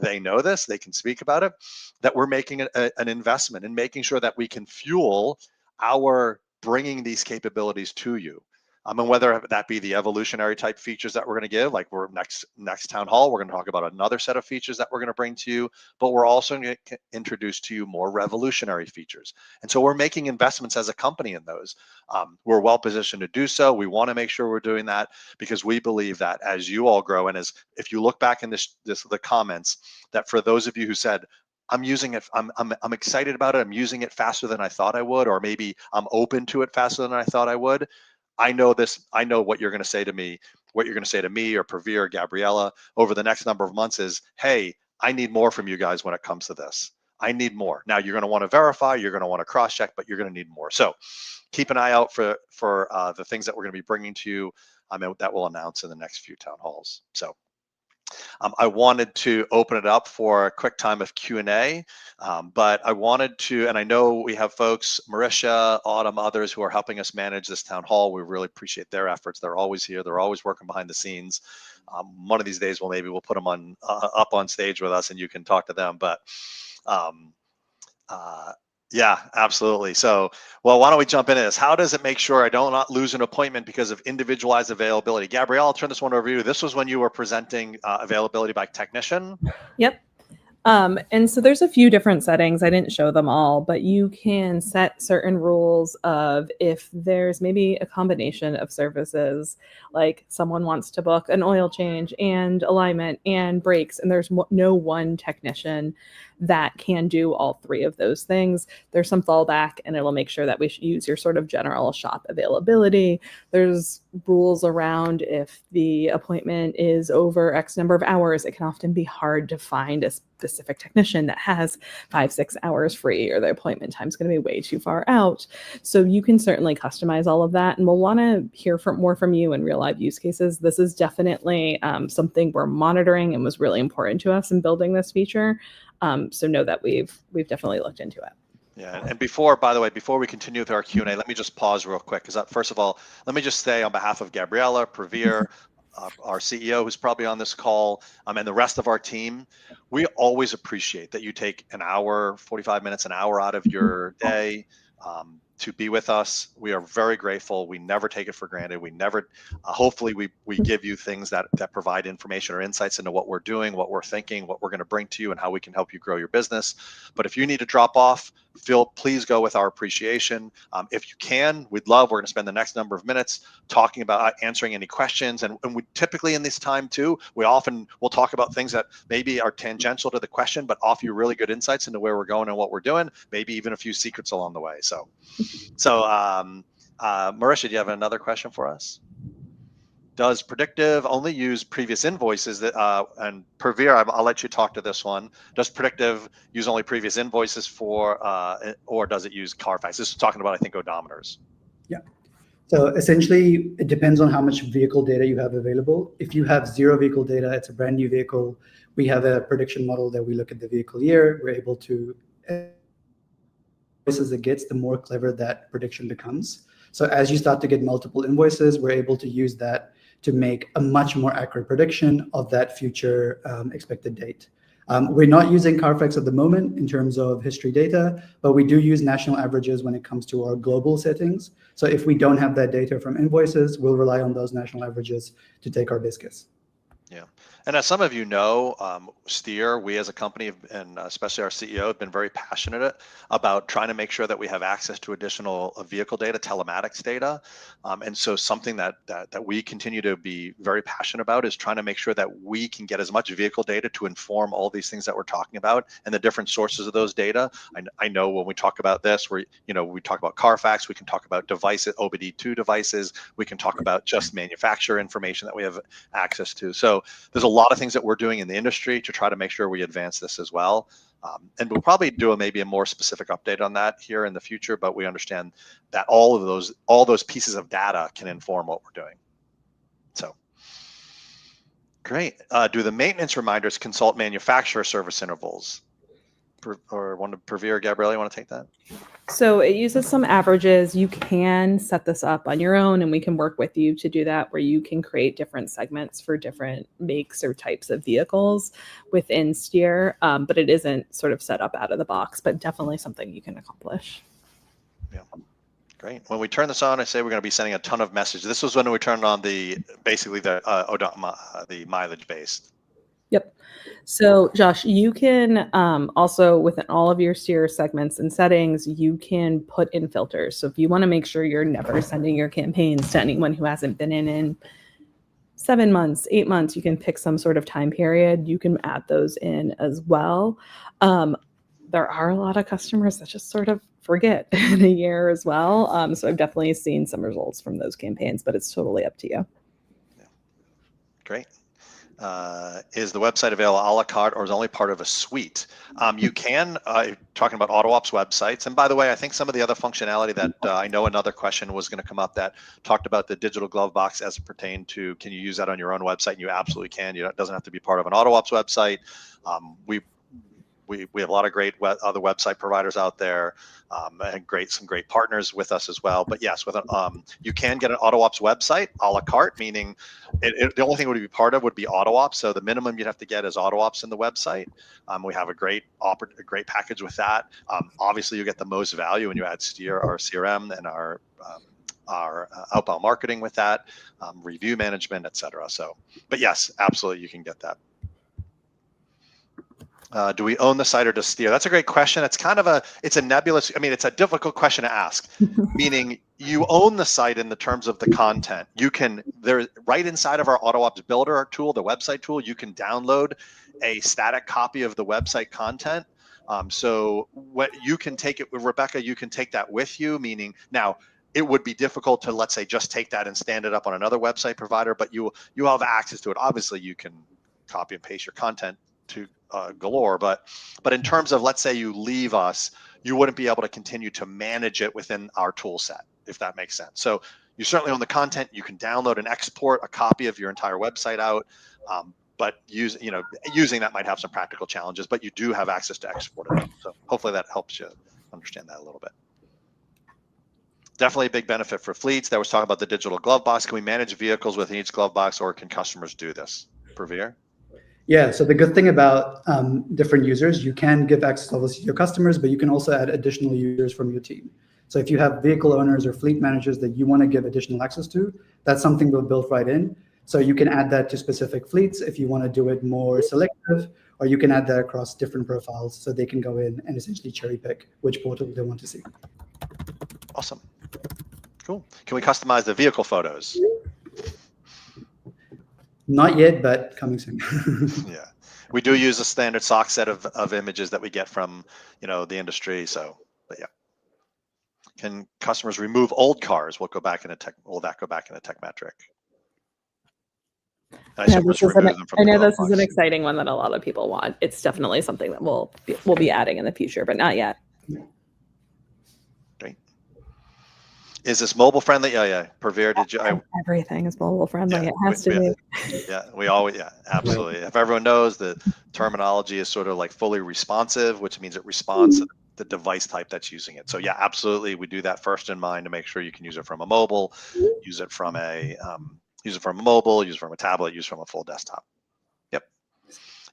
they know this, they can speak about it, that we're making an investment in making sure that we can fuel our bringing these capabilities to you. And whether that be the evolutionary type features that we're going to give, like we're next town hall, we're going to talk about another set of features that we're going to bring to you, but we're also going to introduce to you more revolutionary features. And so we're making investments as a company in those. We're well positioned to do so. We want to make sure we're doing that because we believe that as you all grow, and as if you look back in the comments, that for those of you who said, I'm using it, I'm excited about it, I'm using it faster than I thought I would, or maybe I'm open to it faster than I thought I would. I know what you're going to say to me, or Pravir or Gabriella over the next number of months is, hey, I need more from you guys when it comes to this. I need more. Now you're going to want to verify, you're going to want to cross check, but you're going to need more. So keep an eye out for the things that we're going to be bringing to you that we'll announce in the next few town halls. So I wanted to open it up for a quick time of Q&A, but I wanted to, and I know we have folks, Marisha, Autumn, others who are helping us manage this town hall. We really appreciate their efforts. They're always here. They're always working behind the scenes. One of these days, we'll put them on up on stage with us and you can talk to them. But yeah, absolutely. So, well, why don't we jump into this? How does it make sure I don't not lose an appointment because of individualized availability? Gabrielle, I'll turn this one over to you. This was when you were presenting availability by technician. Yep. And so there's a few different settings. I didn't show them all, but you can set certain rules of if there's maybe a combination of services, like someone wants to book an oil change and alignment and brakes, and there's no one technician that can do all three of those things. There's some fallback, and it'll make sure that we should use your sort of general shop availability. There's rules around if the appointment is over X number of hours, it can often be hard to find a specific technician that has 5-6 hours free, or the appointment time is going to be way too far out. So you can certainly customize all of that, and we'll want to hear more from you in real life use cases. This is definitely something we're monitoring and was really important to us in building this feature. So know that we've definitely looked into it. Yeah, and by the way, before we continue with our Q&A, let me just pause real quick, because first of all, let me just say on behalf of Gabriella, Pravir, our CEO who's probably on this call, and the rest of our team, we always appreciate that you take an hour, 45 minutes, an hour out of your day to be with us. We are very grateful. We never take it for granted. We never, hopefully we give you things that provide information or insights into what we're doing, what we're thinking, what we're going to bring to you, and how we can help you grow your business. But if you need to drop off, please go with our appreciation. If you can, we're going to spend the next number of minutes talking about answering any questions. And we typically in this time too, we'll talk about things that maybe are tangential to the question, but offer you really good insights into where we're going and what we're doing, maybe even a few secrets along the way. So Marisha, do you have another question for us? Does predictive only use previous invoices and Pravir, I'll let you talk to this one. Does predictive use only previous invoices or does it use Carfax? This is talking about, I think, odometers. Yeah. So essentially, it depends on how much vehicle data you have available. If you have zero vehicle data, it's a brand new vehicle. We have a prediction model that we look at the vehicle year. We're able to, as it gets, the more clever that prediction becomes. So as you start to get multiple invoices, we're able to use that to make a much more accurate prediction of that future expected date. We're not using Carfax at the moment in terms of history data, but we do use national averages when it comes to our global settings. So if we don't have that data from invoices, we'll rely on those national averages to take our business. Yeah. And as some of you know, Steer, we as a company, and especially our CEO, have been very passionate about trying to make sure that we have access to additional vehicle data, telematics data. And so something that we continue to be very passionate about is trying to make sure that we can get as much vehicle data to inform all these things that we're talking about and the different sources of those data. I know when we talk about this, we talk about Carfax, we can talk about devices, OBD2 devices, we can talk about just manufacturer information that we have access to. So there's a lot of things that we're doing in the industry to try to make sure we advance this as well. And we'll probably do maybe a more specific update on that here in the future, but we understand that all those pieces of data can inform what we're doing. So great. Do the maintenance reminders consult manufacturer service intervals? Or one of Pravir, Gabrielle, you want to take that? So it uses some averages. You can set this up on your own, and we can work with you to do that, where you can create different segments for different makes or types of vehicles within Steer. But it isn't sort of set up out of the box, but definitely something you can accomplish. Yeah. Great. When we turn this on, I say we're going to be sending a ton of messages. This was when we turned on the mileage based. Yep. So Josh, you can also, within all of your Steer segments and settings, you can put in filters. So if you want to make sure you're never sending your campaigns to anyone who hasn't been in 7 months, 8 months, you can pick some sort of time period. You can add those in as well. There are a lot of customers that just sort of forget in a year as well. So I've definitely seen some results from those campaigns, but it's totally up to you. Yeah. Great. Is the website available a la carte or is it only part of a suite? You can, talking about AutoOps websites. And by the way, I think some of the other functionality that I know another question was going to come up that talked about the digital glove box as it pertained to, can you use that on your own website? And you absolutely can. It doesn't have to be part of an AutoOps website. We have a lot of great other website providers out there, and some great partners with us as well. But yes, you can get an AutoOps website a la carte, meaning the only thing it would be part of would be AutoOps. So the minimum you'd have to get is AutoOps in the website. We have a great package with that. Obviously, you get the most value when you add Steer, our CRM, and our outbound marketing with that, review management, etc. So, but yes, absolutely, you can get that. Do we own the site or does Steer? That's a great question. It's it's a nebulous, it's a difficult question to ask, meaning you own the site in the terms of the content. Right inside of our AutoOps Builder tool, the website tool, you can download a static copy of the website content. So what you can take it with Rebecca, you can take that with you, meaning now it would be difficult to, let's say, just take that and stand it up on another website provider, but you have access to it. Obviously, you can copy and paste your content to galore, but in terms of, let's say you leave us, you wouldn't be able to continue to manage it within our tool set, if that makes sense. So you certainly own the content. You can download and export a copy of your entire website out, but using that might have some practical challenges, but you do have access to export it. So hopefully that helps you understand that a little bit. Definitely a big benefit for fleets. That was talking about the digital glove box. Can we manage vehicles within each glove box, or can customers do this? Pravir? Yeah, so the good thing about different users, you can give access levels to your customers, but you can also add additional users from your team. So if you have vehicle owners or fleet managers that you want to give additional access to, that's something we'll build right in. So you can add that to specific fleets if you want to do it more selective, or you can add that across different profiles so they can go in and essentially cherry pick which portal they want to see. Awesome. Cool. Can we customize the vehicle photos? Not yet, but coming soon. Yeah, we do use a standard stock set of images that we get from the industry. So, but yeah, can customers remove old cars? Will that go back in a tech metric? I know this is an exciting one that a lot of people want. It's definitely something that we'll be adding in the future, but not yet. Great. Is this mobile friendly? Yeah. Pravir, did you? Everything is mobile friendly. Yeah, it has to be. Yeah, absolutely. If everyone knows, the terminology is sort of like fully responsive, which means it responds to the device type that's using it. So yeah, absolutely, we do that first in mind to make sure you can use it from a mobile, use it from a mobile, use it from a tablet, use it from a full desktop. Yep.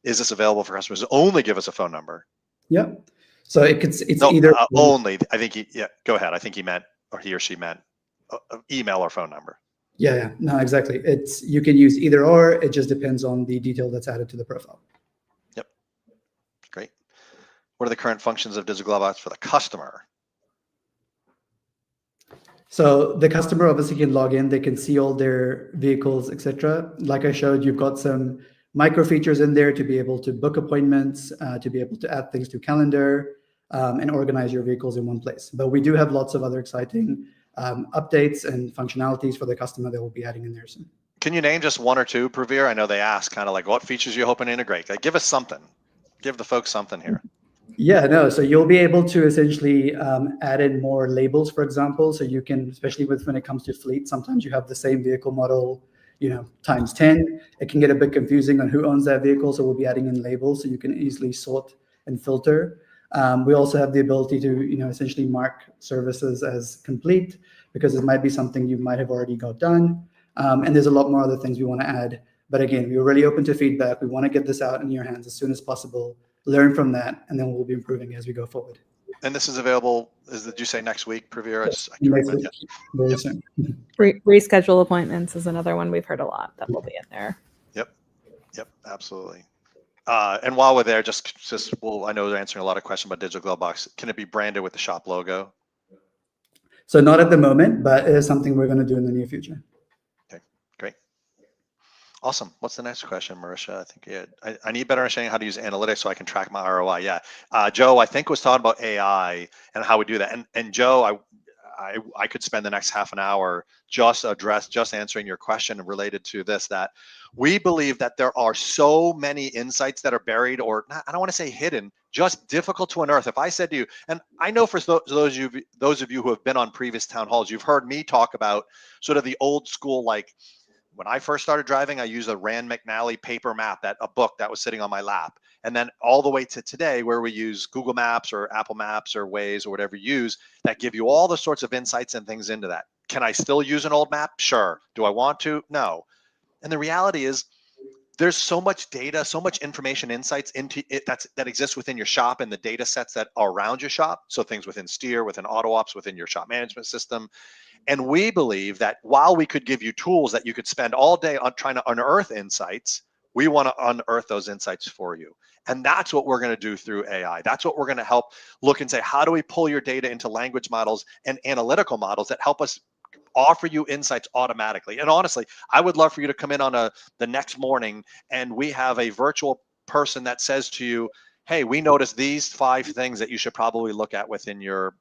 Is this available for customers? Only give us a phone number. Yep. So it's either only. I think go ahead. I think he meant, or he or she meant, email or phone number. Yeah, no, exactly. You can use either or. It just depends on the detail that's added to the profile. Yep. Great. What are the current functions of Digital Glovebox for the customer? So the customer obviously can log in. They can see all their vehicles, etc. Like I showed, you've got some micro features in there to be able to book appointments, to be able to add things to calendar, and organize your vehicles in one place. But we do have lots of other exciting updates and functionalities for the customer that we'll be adding in there soon. Can you name just one or two, Pravir? I know they ask kind of like what features you hoping to integrate. Like, give us something. Give the folks something here. Yeah, no. So you'll be able to essentially add in more labels, for example. So you can, especially when it comes to fleet, sometimes you have the same vehicle model, times 10. It can get a bit confusing on who owns that vehicle. So we'll be adding in labels so you can easily sort and filter. We also have the ability to, essentially mark services as complete because it might be something you might have already got done. And there's a lot more other things we want to add. But again, we're really open to feedback. We want to get this out in your hands as soon as possible, learn from that, and then we'll be improving as we go forward. And this is available, did you say next week, Pravir? Next week, very soon. Reschedule appointments is another one we've heard a lot that will be in there. Yep, absolutely. And while we're there, I know they're answering a lot of questions about Digital Glovebox. Can it be branded with the shop logo? So not at the moment, but it is something we're going to do in the near future. Okay, great. Awesome. What's the next question, Marisha? I think I need better understanding how to use analytics so I can track my ROI. Yeah. Joe, I think was talking about AI and how we do that. And Joe, I could spend the next half an hour just answering your question related to this, that we believe that there are so many insights that are buried, or not, I don't want to say hidden, just difficult to unearth. If I said to you, and I know for those of you who have been on previous town halls, you've heard me talk about sort of the old school, like when I first started driving, I used a Rand McNally paper map, a book that was sitting on my lap. And then all the way to today, where we use Google Maps or Apple Maps or Waze or whatever you use, that give you all the sorts of insights and things into that. Can I still use an old map? Sure. Do I want to? No. And the reality is there's so much data, so much information, insights into it that exists within your shop and the data sets that are around your shop. So things within Steer, within AutoOps, within your shop management system. And we believe that while we could give you tools that you could spend all day on trying to unearth insights, we want to unearth those insights for you. And that's what we're going to do through AI. That's what we're going to help look and say, how do we pull your data into language models and analytical models that help us offer you insights automatically? And honestly, I would love for you to come in on the next morning and we have a virtual person that says to you, hey, we noticed these 5 things that you should probably look at within your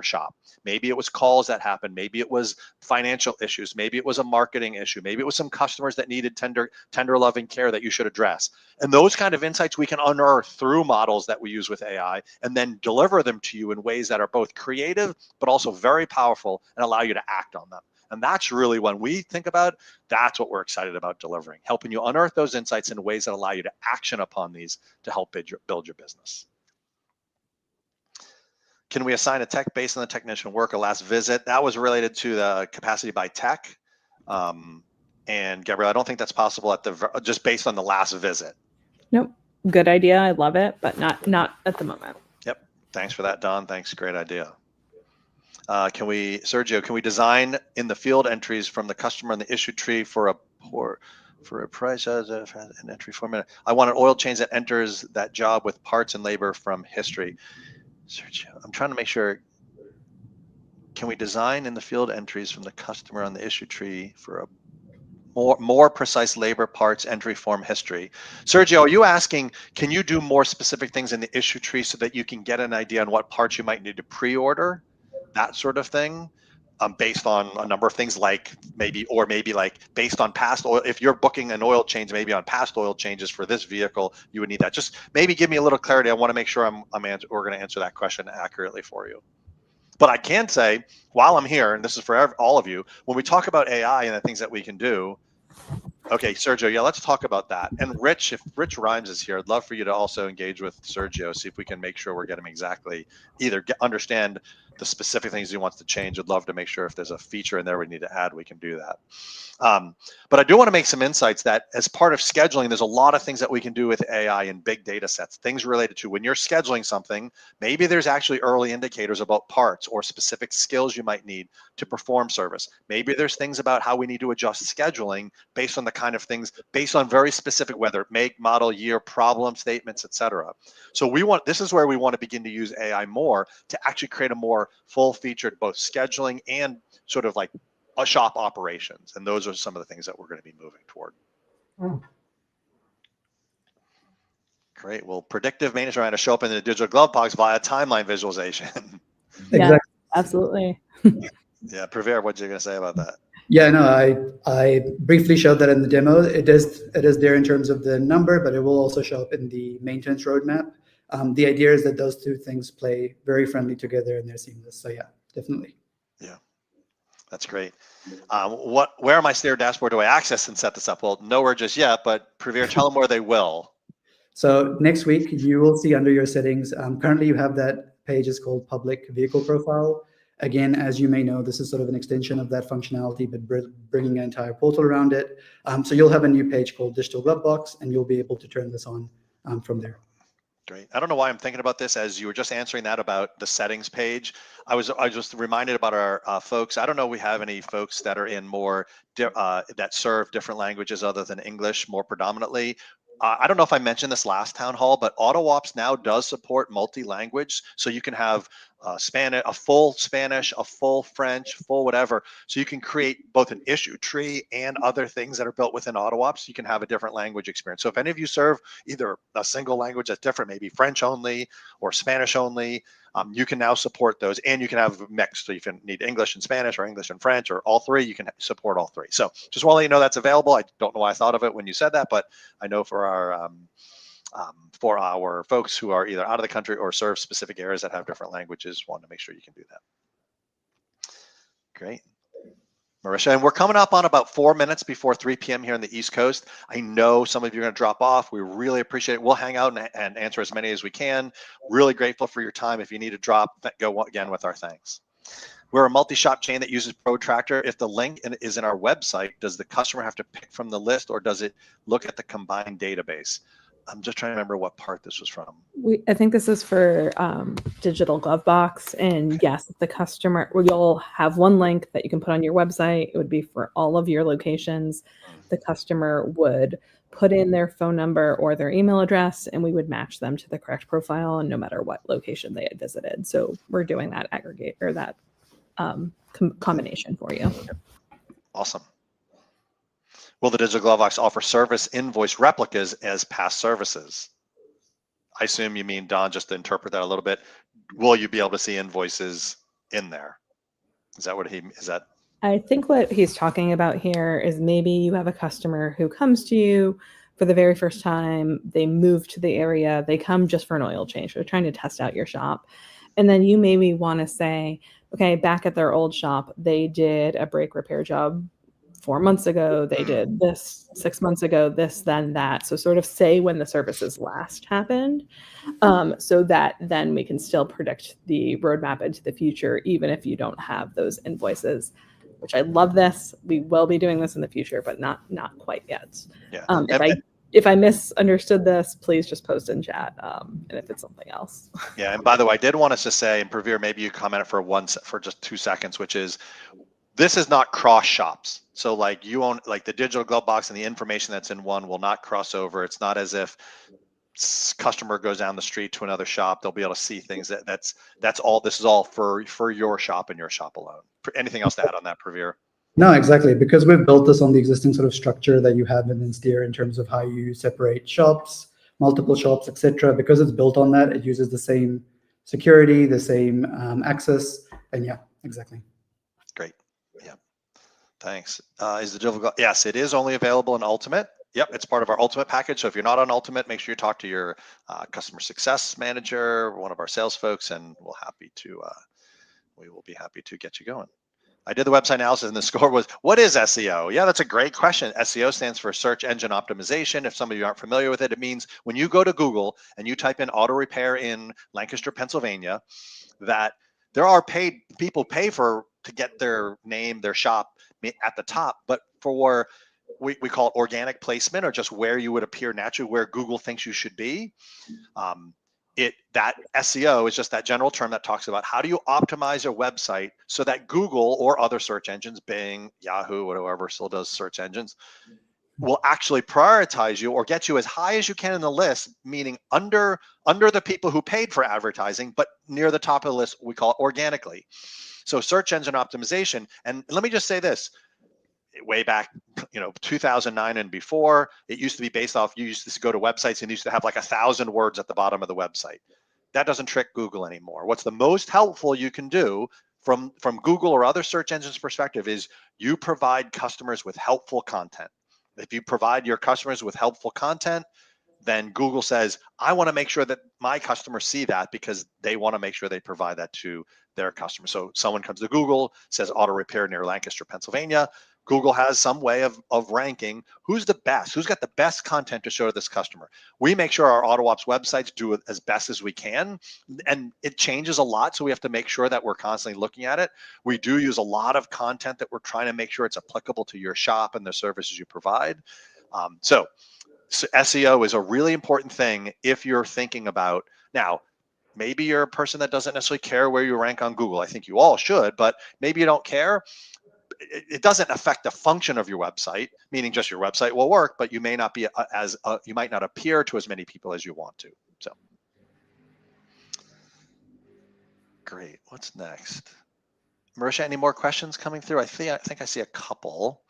shop. Maybe it was calls that happened. Maybe it was financial issues. Maybe it was a marketing issue. Maybe it was some customers that needed tender loving care that you should address. And those kind of insights we can unearth through models that we use with AI and then deliver them to you in ways that are both creative, but also very powerful and allow you to act on them. And that's really when we think about, that's what we're excited about delivering, helping you unearth those insights in ways that allow you to action upon these to help build your business. Can we assign a tech based on the technician work or last visit? That was related to the capacity by tech. And Gabrielle, I don't think that's possible just based on the last visit. Nope. Good idea. I love it, but not at the moment. Yep. Thanks for that, Don. Thanks. Great idea. Sergio, can we design in the field entries from the customer in the issue tree for a price as an entry format? I want an oil change that enters that job with parts and labor from history. Sergio, I'm trying to make sure. Can we design in the field entries from the customer on the issue tree for a more precise labor parts entry form history? Sergio, are you asking, can you do more specific things in the issue tree so that you can get an idea on what parts you might need to pre-order? That sort of thing, based on a number of things, like maybe like based on past oil. If you're booking an oil change, maybe on past oil changes for this vehicle, you would need that. Just maybe give me a little clarity. I want to make sure we're going to answer that question accurately for you. But I can say, while I'm here, and this is for all of you, when we talk about AI and the things that we can do. Okay, Sergio, yeah, let's talk about that. And Rich, if Rich Rhymes is here, I'd love for you to also engage with Sergio, see if we can make sure we're getting exactly, either understand the specific things he wants to change. I'd love to make sure if there's a feature in there we need to add, we can do that. But I do want to make some insights that as part of scheduling, there's a lot of things that we can do with AI and big data sets, things related to when you're scheduling something, maybe there's actually early indicators about parts or specific skills you might need to perform service. Maybe there's things about how we need to adjust scheduling based on the kind of things, based on very specific, whether make, model, year, problem statements, etc. So this is where we want to begin to use AI more to actually create a more full-featured both scheduling and sort of like a shop operations. And those are some of the things that we're going to be moving toward. Great. Well, predictive maintenance are going to show up in the digital glove box via timeline visualization. Yeah, absolutely. Yeah, Praveer, what are you going to say about that? Yeah, no, I briefly showed that in the demo. It is there in terms of the number, but it will also show up in the maintenance roadmap. The idea is that those two things play very friendly together and they're seamless. So yeah, definitely. Yeah, that's great. Where on my Steer dashboard do I access and set this up? Well, nowhere just yet, but Praveer, tell them where they will. So next week, you will see under your settings, currently you have that page is called public vehicle profile. Again, as you may know, this is sort of an extension of that functionality, but bringing an entire portal around it. So you'll have a new page called Digital Glovebox, and you'll be able to turn this on from there. Great. I don't know why I'm thinking about this as you were just answering that about the settings page. I was just reminded about our folks. I don't know if we have any folks that are in more that serve different languages other than English more predominantly. I don't know if I mentioned this last town hall, but AutoOps now does support multi-language. So you can have Spanish, a full Spanish, a full French, full whatever. So you can create both an issue tree and other things that are built within AutoOps. You can have a different language experience. So if any of you serve either a single language that's different, maybe French only or Spanish only, you can now support those, and you can have mixed. So you can need English and Spanish or English and French or all three. You can support all three. So just want to let you know that's available. I don't know why I thought of it when you said that, but I know for our folks who are either out of the country or serve specific areas that have different languages, want to make sure you can do that. Great. Marisha, and we're coming up on about 4 minutes before 3 p.m. here on the East Coast. I know some of you are going to drop off. We really appreciate it. We'll hang out and answer as many as we can. Really grateful for your time. If you need to drop, go again with our thanks. We're a multi-shop chain that uses Protractor. If the link is in our website, does the customer have to pick from the list, or does it look at the combined database? I'm just trying to remember what part this was from. I think this is for Digital Glovebox, and yes, the customer, you'll have one link that you can put on your website. It would be for all of your locations. The customer would put in their phone number or their email address, and we would match them to the correct profile, and no matter what location they had visited. So we're doing that aggregate or that combination for you. Awesome. Will the Digital Glovebox offer service invoice replicas as past services? I assume you mean, Don, just to interpret that a little bit, will you be able to see invoices in there? Is that what is that? I think what he's talking about here is maybe you have a customer who comes to you for the very first time, they move to the area, they come just for an oil change, they're trying to test out your shop. And then you maybe want to say, okay, back at their old shop, they did a brake repair job 4 months ago, they did this 6 months ago, this, then that. So sort of say when the services last happened, so that then we can still predict the roadmap into the future, even if you don't have those invoices, which I love this. We will be doing this in the future, but not quite yet. Yeah. If I misunderstood this, please just post in chat, and if it's something else. Yeah, and by the way, I did want us to say, and Praveer, maybe you comment for just 2 seconds, which is, this is not cross shops. So like you own, like the Digital Glovebox and the information that's in one will not cross over. It's not as if customer goes down the street to another shop, they'll be able to see things. That's all. This is all for your shop and your shop alone. Anything else to add on that, Praveer? No, exactly. Because we've built this on the existing sort of structure that you have in Steer in terms of how you separate shops, multiple shops, etc. Because it's built on that, it uses the same security, the same access, and yeah, exactly. Great. Yeah. Thanks. Is the Digital? Yes, it is only available in Ultimate. Yep, it's part of our Ultimate package. So if you're not on Ultimate, make sure you talk to your customer success manager, one of our sales folks, and we will be happy to get you going. I did the website analysis, and the score was, what is SEO? Yeah, that's a great question. SEO stands for search engine optimization. If some of you aren't familiar with it, it means when you go to Google and you type in auto repair in Lancaster, Pennsylvania, that there are people pay to get their name, their shop at the top, but for we call it organic placement, or just where you would appear naturally, where Google thinks you should be. That SEO is just that general term that talks about how do you optimize your website so that Google or other search engines, Bing, Yahoo, whatever still does search engines, will actually prioritize you or get you as high as you can in the list, meaning under the people who paid for advertising, but near the top of the list. We call it organically. So search engine optimization. And let me just say this. Way back, 2009 and before, it used to be based off, you used to go to websites and used to have like 1,000 words at the bottom of the website. That doesn't trick Google anymore. What's the most helpful you can do from Google or other search engines perspective is you provide customers with helpful content. If you provide your customers with helpful content, then Google says, I want to make sure that my customers see that, because they want to make sure they provide that to their customers. So someone comes to Google, says auto repair near Lancaster, Pennsylvania. Google has some way of ranking who's the best, who's got the best content to show to this customer. We make sure our AutoOps websites do it as best as we can, and it changes a lot, so we have to make sure that we're constantly looking at it. We do use a lot of content that we're trying to make sure it's applicable to your shop and the services you provide. So SEO is a really important thing if you're thinking about, now, maybe you're a person that doesn't necessarily care where you rank on Google. I think you all should, but maybe you don't care. It doesn't affect the function of your website, meaning just your website will work, but you may not be you might not appear to as many people as you want to. So great. What's next? Marisha, any more questions coming through? I think I see a couple.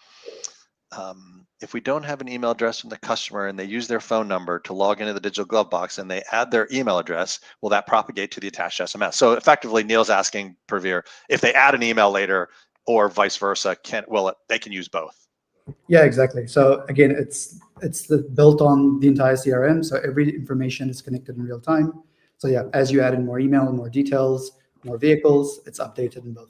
If we don't have an email address from the customer and they use their phone number to log into the digital glove box and they add their email address, will that propagate to the attached SMS? So effectively, Neil's asking, Pravir, if they add an email later or vice versa, they can use both? Yeah, exactly. So again, it's built on the entire CRM. So every information is connected in real time. So yeah, as you add in more email, more details, more vehicles, it's updated in both.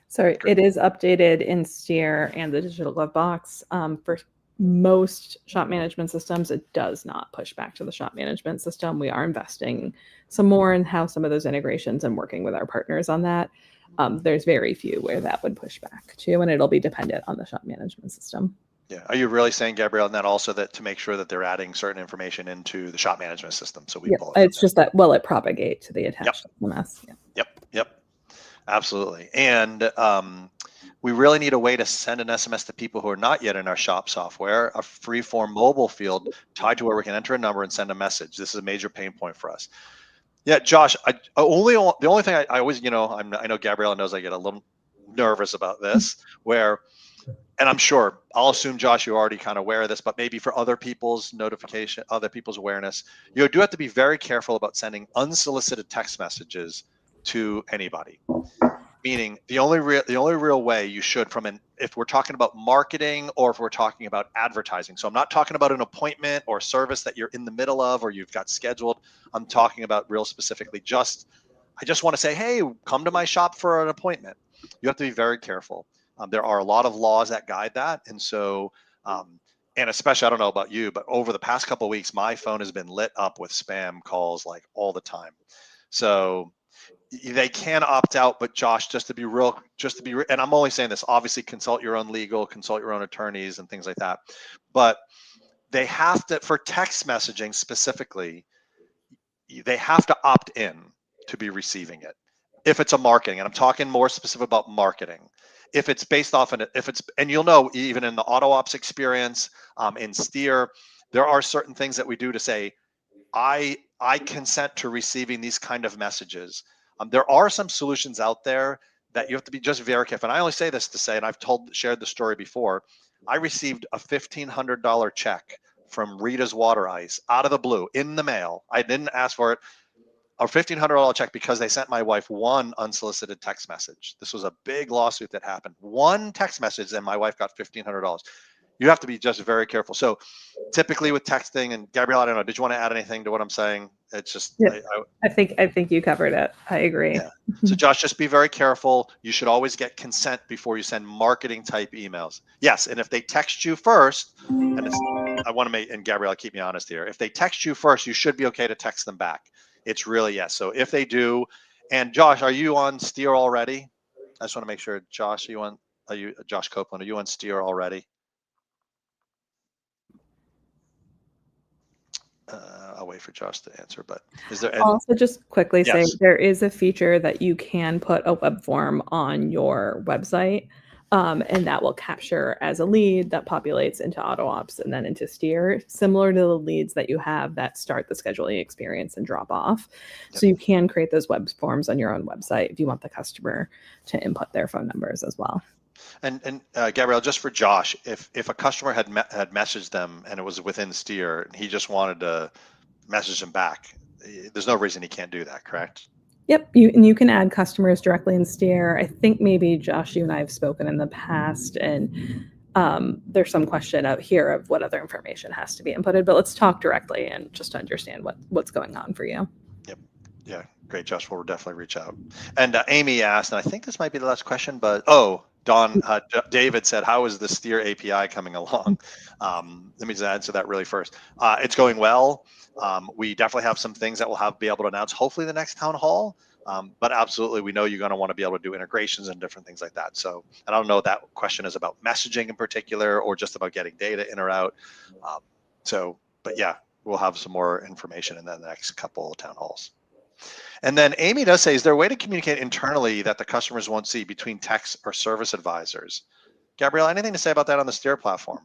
So it is updated in Steer and the digital glove box. For most shop management systems, it does not push back to the shop management system. We are investing some more in how some of those integrations and working with our partners on that. There's very few where that would push back to, and it'll be dependent on the shop management system. Yeah. Are you really saying, Gabrielle, and that also that to make sure that they're adding certain information into the shop management system? So we pull it. It's just that, will it propagate to the attached SMS? Yeah. Yep. Absolutely. And we really need a way to send an SMS to people who are not yet in our shop software, a free-form mobile field tied to where we can enter a number and send a message. This is a major pain point for us. Yeah, Josh, the only thing I always, I know Gabriella knows I get a little nervous about this, and I'm sure, I'll assume, Josh, you're already kind of aware of this, but maybe for other people's notification, other people's awareness, you do have to be very careful about sending unsolicited text messages to anybody. Meaning the only real way you should, if we're talking about marketing or if we're talking about advertising. So I'm not talking about an appointment or service that you're in the middle of or you've got scheduled. I'm talking about real specifically I just want to say, hey, come to my shop for an appointment. You have to be very careful. There are a lot of laws that guide that. And so, and especially, I don't know about you, but over the past couple of weeks, my phone has been lit up with spam calls like all the time. So they can opt out, but Josh, just to be real, and I'm only saying this, obviously consult your own legal, consult your own attorneys and things like that. But they have to, for text messaging specifically, they have to opt in to be receiving it. If it's a marketing, and I'm talking more specific about marketing, if it's based off, and you'll know, even in the AutoOps experience, in Steer, there are certain things that we do to say, I consent to receiving these kind of messages. There are some solutions out there that you have to be just very careful. And I only say this to say, and I've shared the story before, I received a $1,500 check from Rita's Water Ice out of the blue in the mail. I didn't ask for it. A $1,500 check because they sent my wife one unsolicited text message. This was a big lawsuit that happened. One text message and my wife got $1,500. You have to be just very careful. So typically with texting, and Gabrielle, I don't know, did you want to add anything to what I'm saying? It's just, yeah, I think you covered it. I agree. Yeah. So Josh, just be very careful. You should always get consent before you send marketing type emails. Yes. And if they text you first, and I want to make, and Gabrielle, keep me honest here. If they text you first, you should be okay to text them back. It's really, yes. So if they do, And Josh, are you on Steer already? I just want to make sure. Josh, Josh Copeland, are you on Steer already? I'll wait for Josh to answer, but is there any? I'll also just quickly say Yes. there is a feature that you can put a web form on your website, and that will capture as a lead that populates into AutoOps and then into Steer, similar to the leads that you have that start the scheduling experience and drop off. Yep. So you can create those web forms on your own website if you want the customer to input their phone numbers as well. And Gabrielle, just for Josh, if a customer had messaged them and it was within Steer, and he just wanted to message them back, there's no reason he can't do that, correct? Yep, you can add customers directly in Steer. I think maybe Josh, you and I have spoken in the past, and there's some question out here of what other information has to be inputted. But let's talk directly and just understand what's going on for you. Yep. Yeah. Great, Josh. We'll definitely reach out. And Amy asked, and I think this might be the last question, but David said, how is the Steer API coming along? Let me just answer that really first. It's going well. We definitely have some things that we'll be able to announce, hopefully the next town hall. But absolutely, we know you're going to want to be able to do integrations and different things like that. So I don't know if that question is about messaging in particular or just about getting data in or out. But yeah, we'll have some more information in the next couple of town halls. And then Amy does say, is there a way to communicate internally that the customers won't see between techs or service advisors? Gabrielle, anything to say about that on the Steer platform?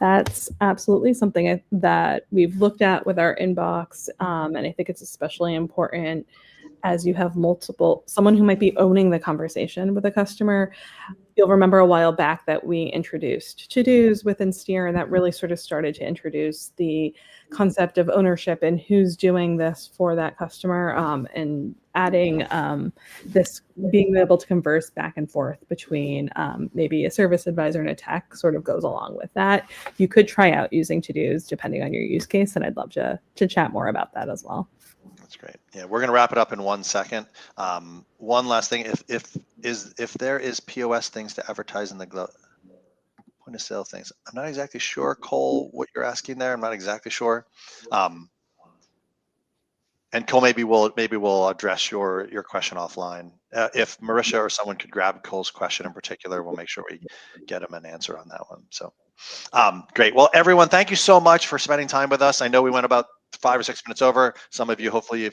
That's absolutely something that we've looked at with our inbox. And I think it's especially important as you have someone who might be owning the conversation with a customer. You'll remember a while back that we introduced to-dos within Steer, and that really sort of started to introduce the concept of ownership and who's doing this for that customer, and adding this being able to converse back and forth between maybe a service advisor and a tech sort of goes along with that. You could try out using to-dos depending on your use case, and I'd love to chat more about that as well. That's great. Yeah, we're going to wrap it up in 1 second. One last thing, if there is POS things to advertise in the point of sale things, I'm not exactly sure, Cole, what you're asking there. I'm not exactly sure. And Cole, maybe we'll address your question offline. If Marisha or someone could grab Cole's question in particular, we'll make sure we get him an answer on that one. So great. Well, everyone, thank you so much for spending time with us. I know we went about 5 or 6 minutes over. Some of you, hopefully,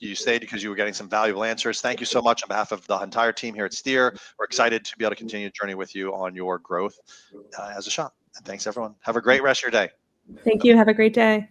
you stayed because you were getting some valuable answers. Thank you so much on behalf of the entire team here at Steer. We're excited to be able to continue the journey with you on your growth as a shop. And thanks, everyone. Have a great rest of your day. Thank you. Have a great day.